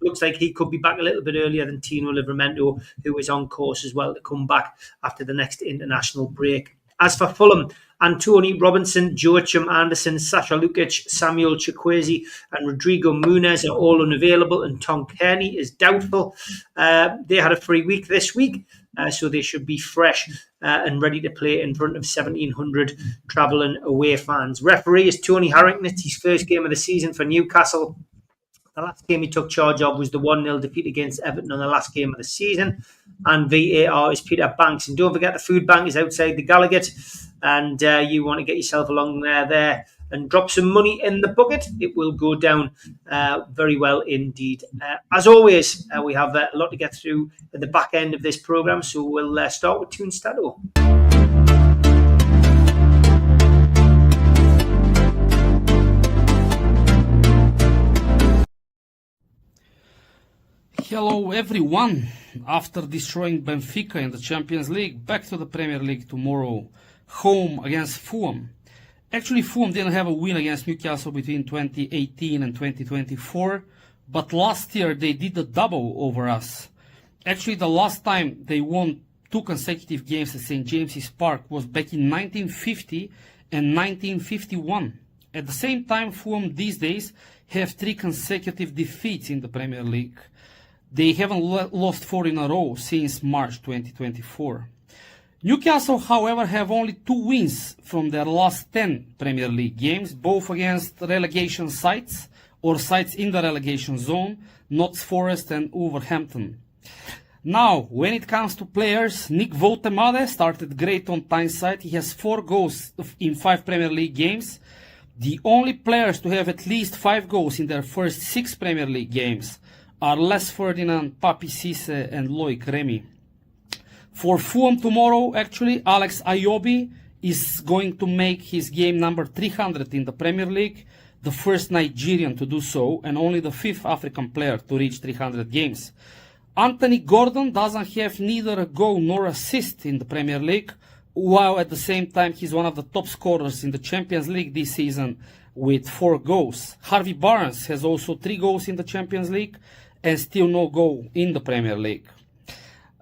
looks like he could be back a little bit earlier than Tino Livramento, who is on course as well to come back after the next international break. As for Fulham, Antonio Robinson, Joachim Anderson, Sasha Lukic, Samuel Chukwueze and Rodrigo Muniz are all unavailable, and Tom Kearney is doubtful. They had a free week this week, so they should be fresh and ready to play in front of 1,700 travelling away fans. Referee is Tony Harrington. It's his first game of the season for Newcastle. The last game he took charge of was the 1-0 defeat against Everton on the last game of the season. And VAR is Peter Banks. And don't forget, the food bank is outside the Gallagher. And you want to get yourself along there and drop some money in the bucket. It will go down very well indeed. As always, we have a lot to get through at the back end of this programme. So we'll start with Toon Stato. Hello everyone. After destroying Benfica in the Champions League, back to the Premier League tomorrow, home against Fulham. Actually, Fulham didn't have a win against Newcastle between 2018 and 2024, but last year they did a double over us. Actually, the last time they won 2 consecutive games at St. James's Park was back in 1950 and 1951. At the same time, Fulham these days have 3 consecutive defeats in the Premier League. They haven't lost 4 in a row since March 2024. Newcastle, however, have only 2 wins from their last 10 Premier League games, both against relegation sides or sides in the relegation zone, Notts Forest and Wolverhampton. Now, when it comes to players, Nick Woltemade started great on Tyne's side. He has 4 goals in 5 Premier League games. The only players to have at least 5 goals in their first 6 Premier League games are Les Ferdinand, Papi Cisse and Loic Remy. For Fulham tomorrow, actually, Alex Iwobi is going to make his game number 300 in the Premier League, the first Nigerian to do so, and only the 5th African player to reach 300 games. Anthony Gordon doesn't have neither a goal nor assist in the Premier League, while at the same time he's one of the top scorers in the Champions League this season with 4 goals. Harvey Barnes has also 3 goals in the Champions League and still no goal in the Premier League.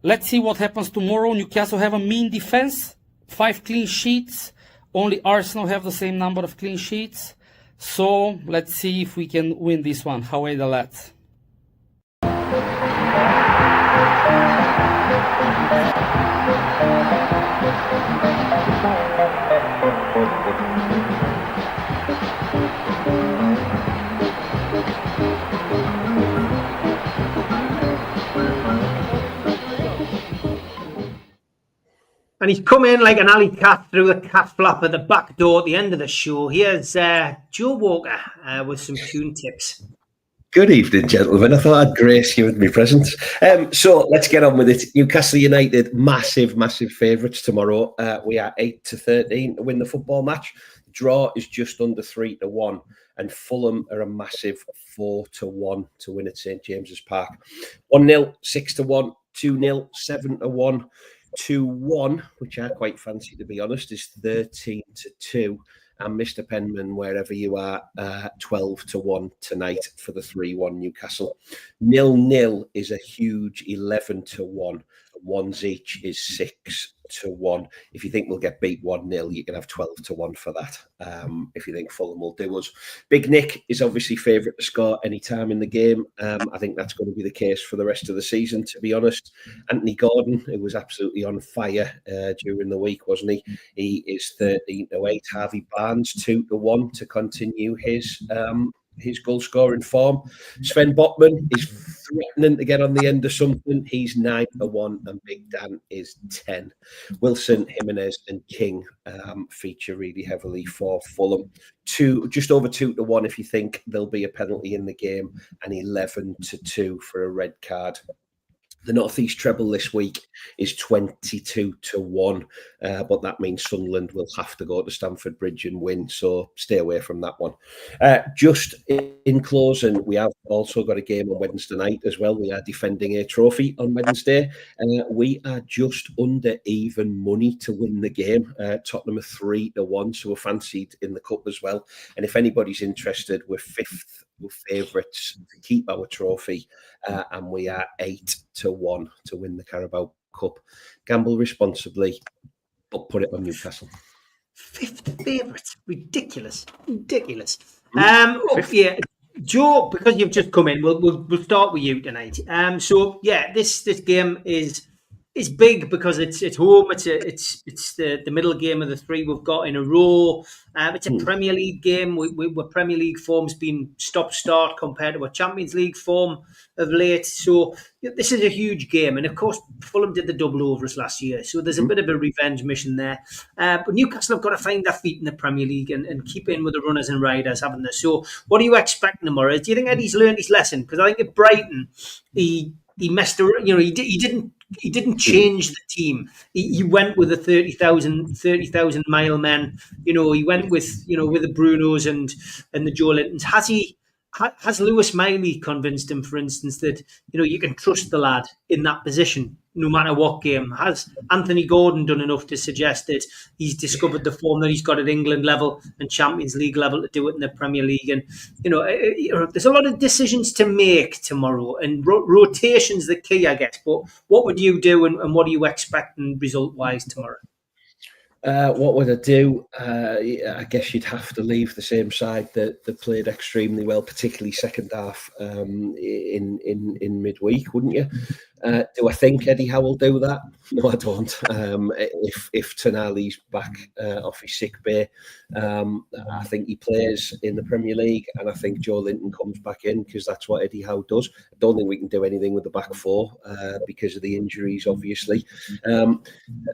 Let's see what happens tomorrow. Newcastle have a mean defense, 5 clean sheets. Only Arsenal have the same number of clean sheets. So let's see if we can win this one. How are the lads? And he's come in like an alley cat through the cat flap at the back door at the end of the show. Here's Joe Walker with some tune tips. Good evening, gentlemen. I thought I'd grace you with my presence. So let's get on with it. Newcastle United, massive favourites tomorrow. We are 8-13 to win the football match. Draw is just under 3-1. And Fulham are a massive 4-1 to win at St. James's Park. 1-0, 6-1, 2-0, 7-1. 2-1, which I quite fancy, to be honest, is 13-2. And Mr. Penman, wherever you are, 12-1 tonight for the 3-1 Newcastle. 0-0 is a huge 11-1. Ones each is 6-1. If you think we'll get beat 1-0, you can have 12-1 for that. If you think Fulham will do us. Big Nick is obviously favourite to score any time in the game. I think that's going to be the case for the rest of the season, to be honest. Anthony Gordon, who was absolutely on fire during the week, wasn't he? He is 13-8. Harvey Barnes, 2-1 to continue his goal-scoring form. Sven Botman is threatening to get on the end of something. He's 9-1, and Big Dan is 10. Wilson, Jimenez, and King feature really heavily for Fulham. Just over 2-1 if you think there'll be a penalty in the game, and 11-2 for a red card. The North East treble this week is 22-1, but that means Sunderland will have to go to Stamford Bridge and win, so stay away from that one. Just in closing, we have also got a game on Wednesday night as well. We are defending a trophy on Wednesday. We are just under even money to win the game. Tottenham are 3-1, so we're fancied in the cup as well. And if anybody's interested, we're 5th favourites to keep our trophy, and we are 8-1 to win the Carabao Cup. Gamble responsibly, but put it on Newcastle. 5th favourite, ridiculous. Yeah, Joe, because you've just come in, we'll start with you tonight. So yeah, this game is big because it's home. It's the middle game of the 3 we've got in a row. It's a Premier League game. Where Premier League form's been stop-start compared to a Champions League form of late. So this is a huge game, and of course Fulham did the double over us last year, so there's a bit of a revenge mission there. But Newcastle have got to find their feet in the Premier League and keep in with the runners and riders, haven't they? So what are you expecting tomorrow? Do you think Eddie's learned his lesson? Because I think at Brighton he messed around. He didn't change the team. He went with the 30,000 mile men. He went with the Brunos and the Joe Lintons. Has Lewis Miley convinced him, for instance, that you can trust the lad in that position no matter what game? Has Anthony Gordon done enough to suggest that he's discovered the form that he's got at England level and Champions League level to do it in the Premier League? And there's a lot of decisions to make tomorrow, and rotation's the key, I guess. But what would you do, and what are you expecting result-wise tomorrow? What would I do? I guess you'd have to leave the same side that played extremely well, particularly second half in midweek, wouldn't you? Do I think Eddie Howe will do that? No, I don't. If Tonali's back off his sick bay, I think he plays in the Premier League, and I think Joe Linton comes back in because that's what Eddie Howe does. I don't think we can do anything with the back 4 because of the injuries, obviously. And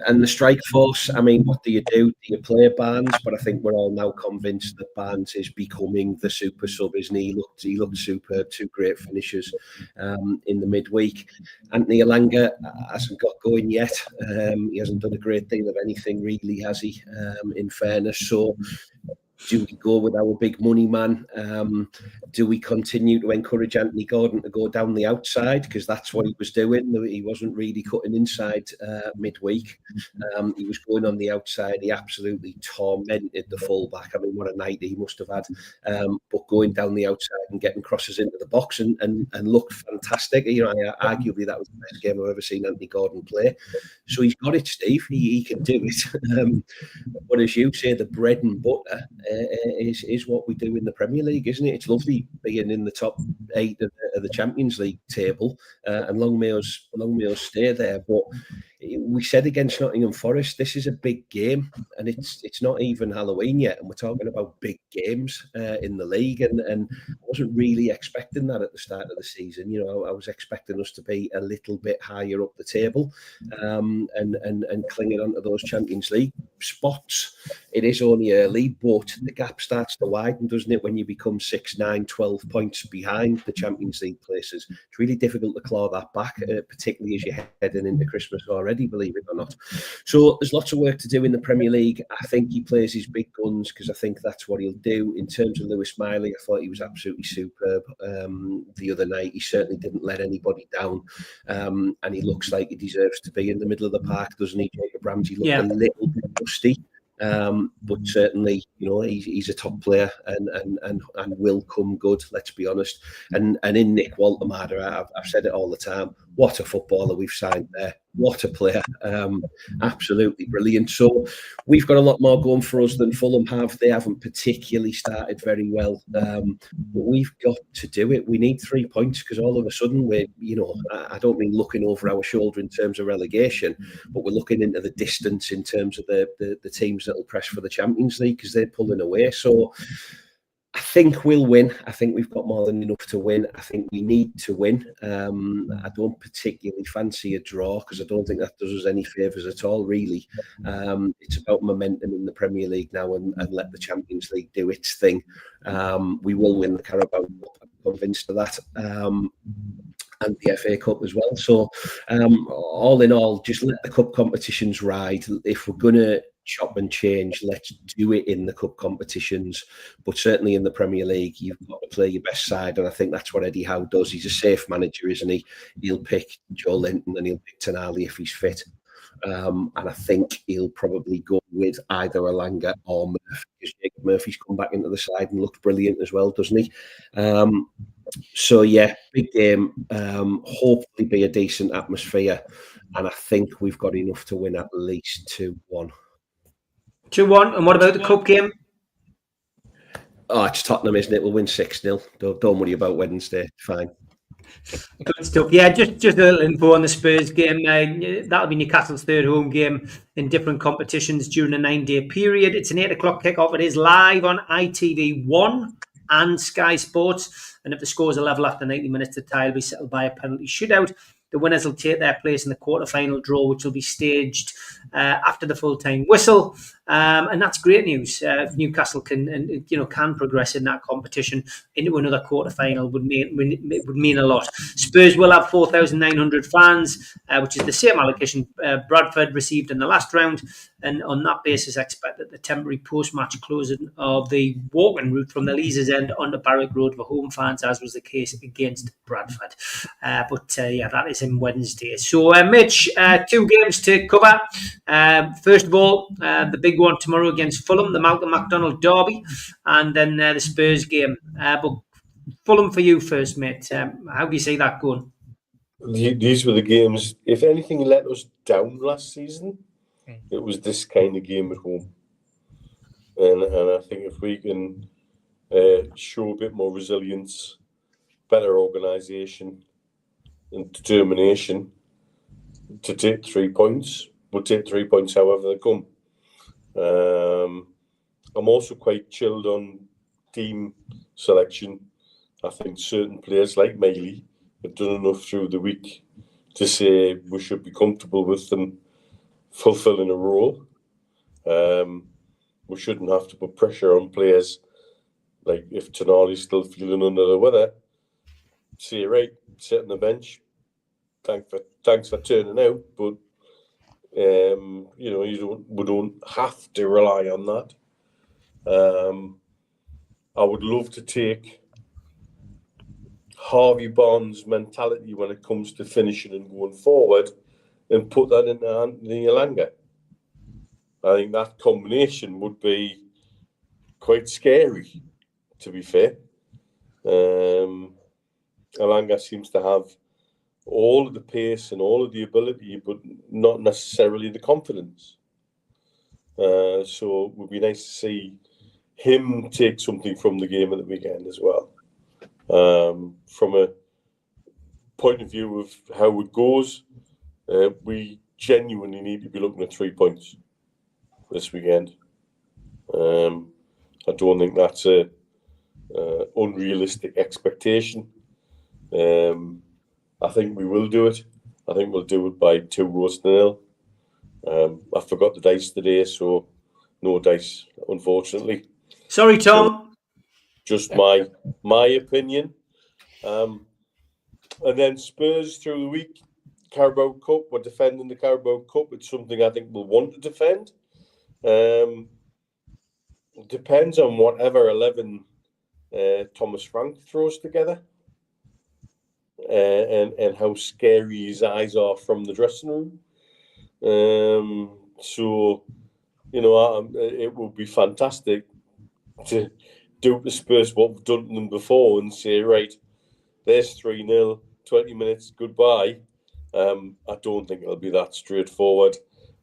the strike force, I mean, what do you do? Do you play Barnes? But I think we're all now convinced that Barnes is becoming the super sub, isn't he? He looked superb, 2 great finishes in the midweek. Anthony Elanga hasn't got going yet. He hasn't done a great deal of anything, really, has he? In fairness. So do we go with our big money man? Do we continue to encourage Anthony Gordon to go down the outside? Because that's what he was doing. He wasn't really cutting inside midweek. He was going on the outside. He absolutely tormented the fullback. I mean, what a night he must have had. But going down the outside and getting crosses into the box and looked fantastic. Arguably that was the best game I've ever seen Anthony Gordon play. So he's got it, Steve. He can do it. But as you say, the bread and butter is what we do in the Premier League, isn't it? It's lovely being in the top 8 of the Champions League table, and long may us stay there. But we said against Nottingham Forest, this is a big game, and it's not even Halloween yet, and we're talking about big games in the league, and I wasn't really expecting that at the start of the season. I was expecting us to be a little bit higher up the table, and clinging onto those Champions League spots. It is only early, but the gap starts to widen, doesn't it, when you become 6, 9, 12 points behind the Champions League places. It's really difficult to claw that back, particularly as you're heading into Christmas already, believe it or not. So there's lots of work to do in the Premier League. I think he plays his big guns because I think that's what he'll do. In terms of Lewis Miley, I thought he was absolutely superb the other night. He certainly didn't let anybody down, and he looks like he deserves to be in the middle of the park, doesn't he? Jacob Ramsey looked a little bit rusty. But certainly, he's a top player and will come good. Let's be honest. And in Nick Waltermader, I've said it all the time. What a footballer we've signed there! What a player! Absolutely brilliant. So we've got a lot more going for us than Fulham have. They haven't particularly started very well, but we've got to do it. We need 3 points because all of a sudden I don't mean looking over our shoulder in terms of relegation, but we're looking into the distance in terms of the teams that will press for the Champions League because they're pulling away. So I think we'll win. I think we've got more than enough to win. I think we need to win. I don't particularly fancy a draw because I don't think that does us any favours at all, really. It's about momentum in the Premier League now and let the Champions League do its thing. We will win the Carabao Cup. I'm convinced of that. And the FA Cup as well. So all in all, just let the cup competitions ride. If we're going to chop and change, let's do it in the cup competitions. But certainly in the Premier League, you've got to play your best side. And I think that's what Eddie Howe does. He's a safe manager, isn't he? He'll pick Joe Linton and he'll pick Tonali if he's fit. And I think he'll probably go with either Alanga or Murphy, because Jacob Murphy's come back into the side and looked brilliant as well, doesn't he? So yeah, big game. Hopefully be a decent atmosphere, and I think we've got enough to win at least 2-1. 2-1. And what about the cup game? Oh, it's Tottenham, isn't it? We'll win 6-0. Don't worry about Wednesday. Fine. Good stuff. Yeah, just a little info on the Spurs game. That'll be Newcastle's third home game in different competitions during a 9-day period. It's an 8 o'clock kickoff. It is live on ITV1 and Sky Sports. And if the score is a level after 90 minutes, the tie will be settled by a penalty shootout. The winners will take their place in the quarter-final draw, which will be staged after the full-time whistle. And that's great news. If Newcastle can progress in that competition into another quarter-final, would mean a lot. Spurs will have 4,900 fans, which is the same allocation Bradford received in the last round. And on that basis, I expect that the temporary post-match closing of the walking route from the Leazes End onto Barrack Road for home fans, as was the case against Bradford. But that is in Wednesday. So, Mitch, 2 games to cover. First of all, the big one tomorrow against Fulham, the Malcolm McDonald derby, and then the Spurs game. But Fulham for you first, mate. How do you see that going? These were the games, if anything let us down last season, it was this kind of game at home. And I think if we can show a bit more resilience, better organisation and determination to take 3 points, we'll take 3 points however they come. I'm also quite chilled on team selection. I think certain players like Miley have done enough through the week to say we should be comfortable with them fulfilling a role. We shouldn't have to put pressure on players. Like if Tonali's still feeling under the weather, say right, sit on the bench. Thanks for turning out, but we don't have to rely on that. I would love to take Harvey Barnes' mentality when it comes to finishing and going forward and put that into Anthony Alanga. I think that combination would be quite scary, to be fair. Alanga seems to have all of the pace and all of the ability, but not necessarily the confidence. So it would be nice to see him take something from the game at the weekend as well. From a point of view of how it goes, we genuinely need to be looking at 3 points this weekend. I don't think that's a unrealistic expectation. I think we will do it. I think we'll do it by 2-0. I forgot the dice today, so no dice, unfortunately. Sorry, Tom. Just my opinion. And then Spurs through the week, Carabao Cup. We're defending the Carabao Cup. It's something I think we'll want to defend. Depends on whatever 11 Thomas Frank throws together. And how scary his eyes are from the dressing room. So, it would be fantastic to do the Spurs what we've done to them before and say, right, there's 3-0, 20 minutes, goodbye. I don't think it'll be that straightforward.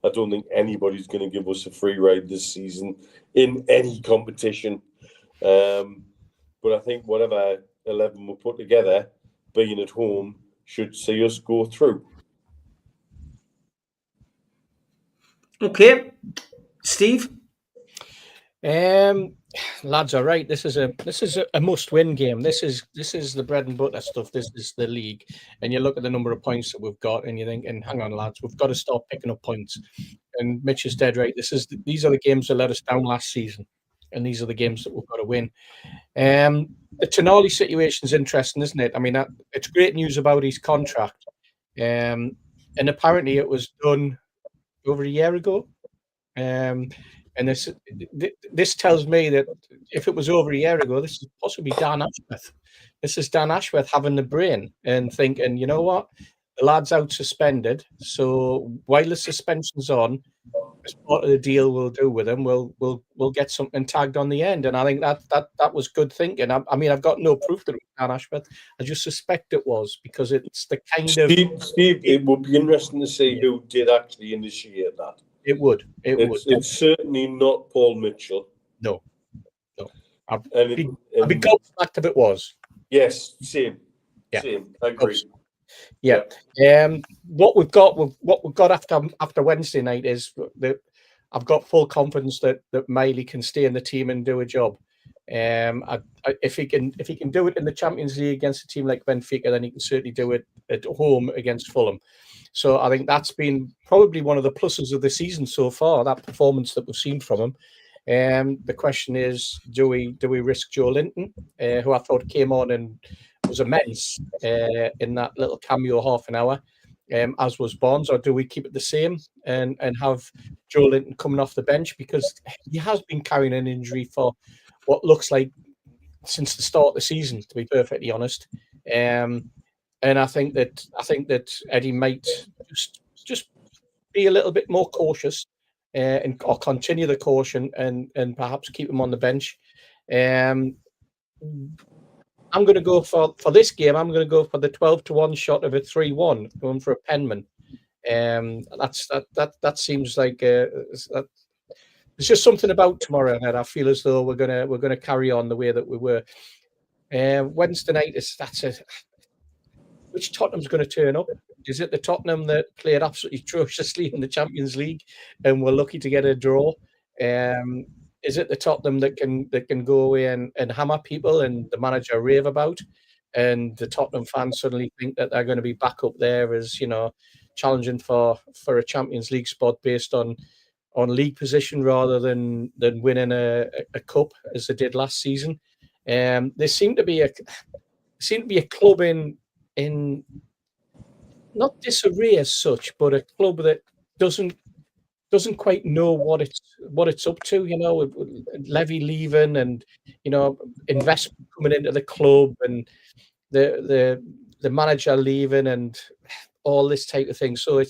I don't think anybody's going to give us a free ride this season in any competition. But I think whatever 11 we'll put together, being at home, should see us go through. Okay, Steve. Lads are right. This is a must-win game. This is the bread and butter stuff. This is the league, and you look at the number of points that we've got, and you think, "And hang on, lads, we've got to start picking up points." And Mitch is dead right. These are the games that let us down last season, and these are the games that we've got to win. The Tonali situation is interesting, isn't it? I mean, it's great news about his contract, and apparently it was done over a year ago. And this tells me that if it was over a year ago, this is possibly Dan Ashworth. This is Dan Ashworth having the brain and thinking, you know what? the lad's out suspended. So while the suspension's on, as part of the deal we'll do with him, we'll get something tagged on the end. And I think that was good thinking. I mean, I've got no proof that it was Dan Ashworth. I just suspect it was, because it's the kind of Steve, it would be interesting to see who did actually initiate that. It would. It's certainly not Paul Mitchell. No. I'd be glad if it was. Yes, same. Yeah. Same. I agree. Yeah. What we've got after Wednesday night is that I've got full confidence that Miley can stay in the team and do a job. If he can do it in the Champions League against a team like Benfica, then he can certainly do it at home against Fulham. So I think that's been probably one of the pluses of the season so far, that performance that we've seen from him. The question is, do we risk Joe Linton, who I thought came on and was immense in that little cameo half an hour, as was Barnes, or do we keep it the same and have Joe Linton coming off the bench, because he has been carrying an injury for what looks like since the start of the season, to be perfectly honest. And I think that Eddie might just be a little bit more cautious or continue the caution and perhaps keep him on the bench. I'm going to go for this game. I'm going to go for the 12-1 shot of a 3-1, going for a Penman. That seems like there's just something about tomorrow that I feel as though we're gonna carry on the way that we were. Wednesday night which Tottenham's going to turn up? Is it the Tottenham that played absolutely atrociously in the Champions League and were lucky to get a draw? Is it the Tottenham that can go away and hammer people and the manager rave about, and the Tottenham fans suddenly think that they're going to be back up there as, challenging for a Champions League spot based on league position rather than winning a cup as they did last season? There seemed to be a club in not disarray as such, but a club that doesn't quite know what it's up to. With Levy leaving and investment coming into the club and the manager leaving and all this type of thing. So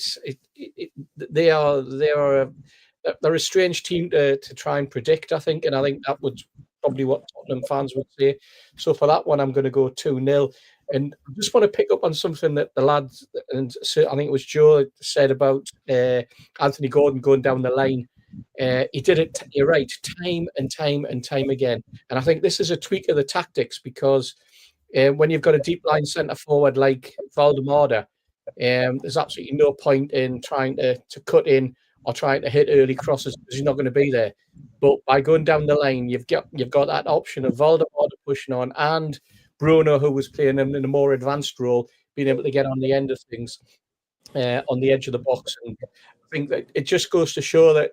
they're a strange team to try and predict, I think, and I think that would probably what Tottenham fans would say. So for that one, I'm going to go 2-0. And I just want to pick up on something that the lads, and I think it was Joe, said about Anthony Gordon going down the line. He did it, you're right, time and time again. And I think this is a tweak of the tactics, because when you've got a deep line centre forward like Valdemar, there's absolutely no point in trying to cut in or trying to hit early crosses, because he's not going to be there. But by going down the line, you've got that option of Valdemar pushing on and Bruno, who was playing in a more advanced role, being able to get on the end of things, on the edge of the box. And I think that it just goes to show that,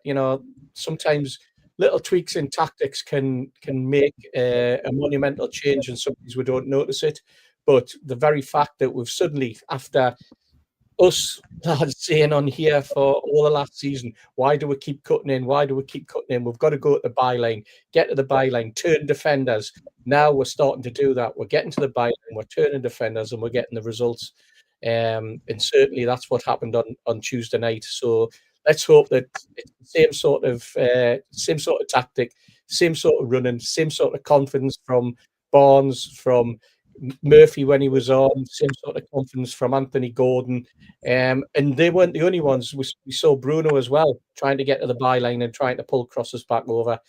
sometimes little tweaks in tactics can make a monumental change, and sometimes we don't notice it. But the very fact that we've suddenly, after us lads saying on here for all the last season, why do we keep cutting in? Why do we keep cutting in? We've got to go to the byline, get to the byline, turn defenders. Now we're starting to do that. We're getting to the byline, we're turning defenders, and we're getting the results. And certainly that's what happened on Tuesday night. So let's hope that it's the same sort of tactic, same sort of running, same sort of confidence from Barnes, from Murphy when he was on, same sort of confidence from Anthony Gordon, and they weren't the only ones. We saw Bruno as well trying to get to the byline and trying to pull crosses back over.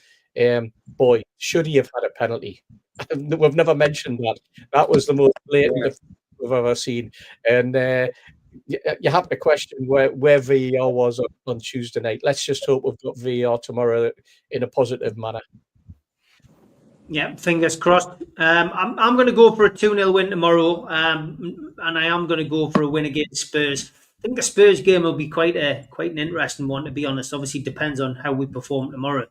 Boy, should he have had a penalty? We've never mentioned that. That was the most blatant we've ever seen, and you have to question where VAR was on Tuesday night. Let's just hope we've got VAR tomorrow in a positive manner. Yeah, fingers crossed. I'm going to go for a 2-0 win tomorrow, and I am going to go for a win against Spurs. I think the Spurs game will be quite an interesting one, to be honest. Obviously, it depends on how we perform tomorrow.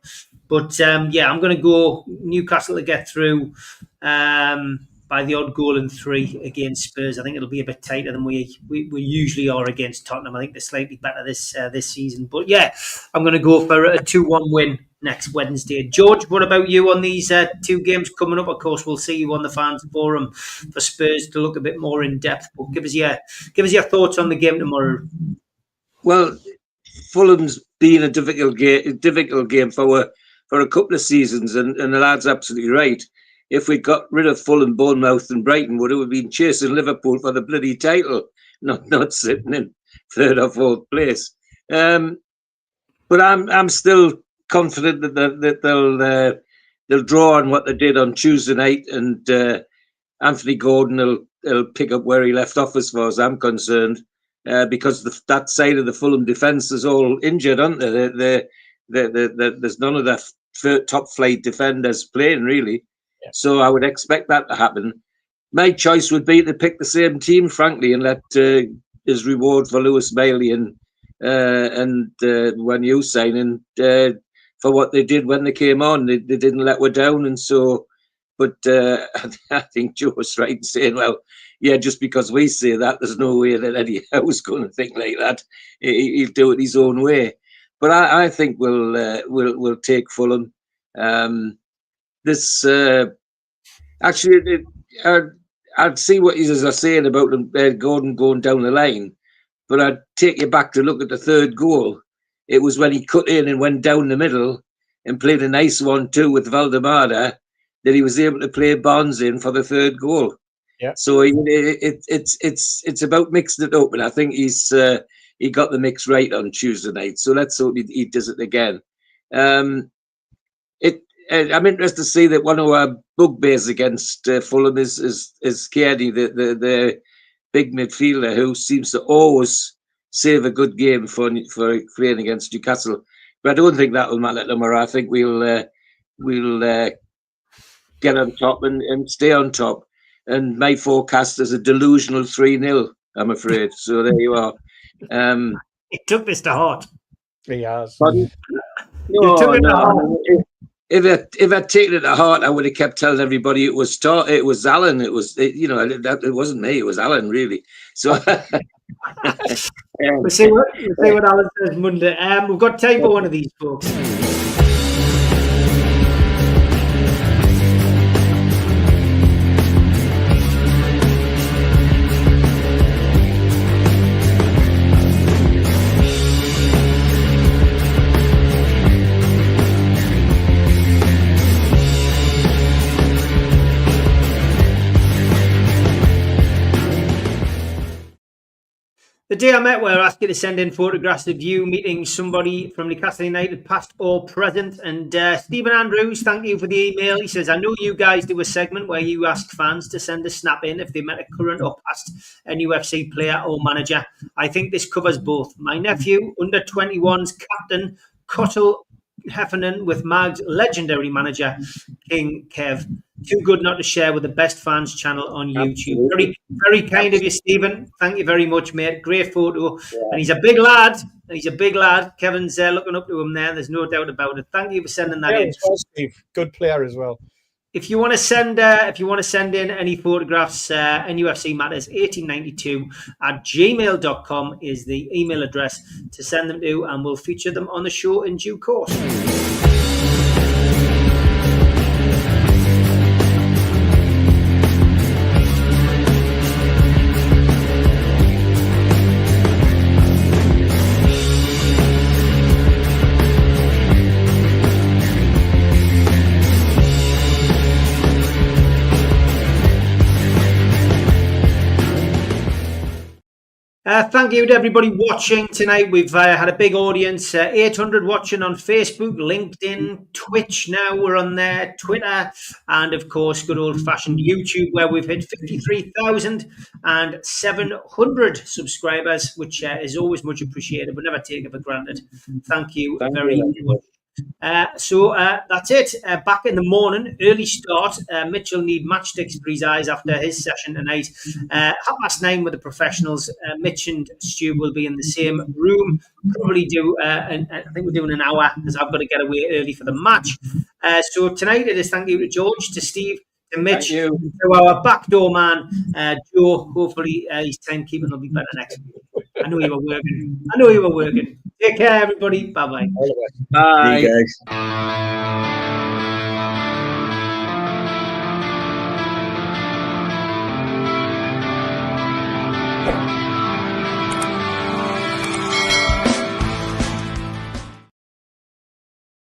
But I'm going to go Newcastle to get through by the odd goal in 3 against Spurs. I think it'll be a bit tighter than we usually are against Tottenham. I think they're slightly better this season. But yeah, I'm going to go for a 2-1 win next Wednesday. George, what about you on these two games coming up? Of course, we'll see you on the fans forum for Spurs to look a bit more in depth. But give us your thoughts on the game tomorrow. Well, Fulham's been a difficult game for a couple of seasons, and the lad's absolutely right. If we got rid of Fulham, Bournemouth, and Brighton, would have been chasing Liverpool for the bloody title, not sitting in third or fourth place. But I'm still confident that they'll draw on what they did on Tuesday night, and Anthony Gordon will pick up where he left off, as far as I'm concerned, because that side of the Fulham defence is all injured, aren't they? There's none of the top flight defenders playing really, so I would expect that to happen. My choice would be to pick the same team, frankly, and let his reward for Lewis Miley and when you signing for what they did when they came on. They didn't let us down, and so. But I think Joe was right in saying, well, yeah, just because we say that, there's no way that Eddie Howe's going to think like that. He'll do it his own way. But I think we'll take Fulham. Actually, I'd see what you are saying about Gordon going down the line, but I'd take you back to look at the third goal. It was when he cut in and went down the middle and played a nice 1-2 with Valdemada that he was able to play Barnes in for the third goal. Yeah. So it's about mixing it up, and I think he got the mix right on Tuesday night. So let's hope he does it again. I'm interested to see that one of our bugbears against Fulham is Kearney, the big midfielder who seems to always save a good game for playing against Newcastle. But I don't think that will matter tomorrow. I think we'll get on top and stay on top. And my forecast is a delusional 3-0, I'm afraid. So there you are. It took this to heart. He has. No. If I'd taken it to heart, I would have kept telling everybody it was Alan. It wasn't me. It was Alan, really. So we'll see what Alan says Monday. We've got time for one of these folks. The day I met, where I asked you to send in photographs of you meeting somebody from Newcastle United, past or present. And Stephen Andrews, thank you for the email. He says, I know you guys do a segment where you ask fans to send a snap in if they met a current or past NUFC player or manager. I think this covers both. My nephew, under 21's captain, Cottle Heffernan, with Mag's legendary manager, King Kev. Too good not to share with the best fans channel on YouTube. Very, very kind of you, Stephen. Thank you very much, mate. Great photo. Yeah. And he's a big lad. Kevin's looking up to him there. There's no doubt about it. Thank you for sending that in. Steve. Good player as well. If you want to send in any photographs, NUFC Matters 1892 at gmail.com is the email address to send them to, and we'll feature them on the show in due course. Thank you to everybody watching tonight. We've had a big audience, 800 watching on Facebook, LinkedIn, Twitch. Now we're on there, Twitter, and of course, good old-fashioned YouTube, where we've hit 53,700 subscribers, which is always much appreciated, but never taken for granted. Thank you very much. So that's it. Back in the morning, early start. Mitchell need matchsticks for his eyes after his session tonight. 9:30 with the professionals. Mitch and Stu will be in the same room. Probably do, I think we're doing an hour because I've got to get away early for the match. So tonight it is thank you to George, to Steve, to Mitch, to our backdoor man, Joe. Hopefully his timekeeping will be better next week. I know you were working. Take care, everybody. Bye-bye. Bye. See you guys.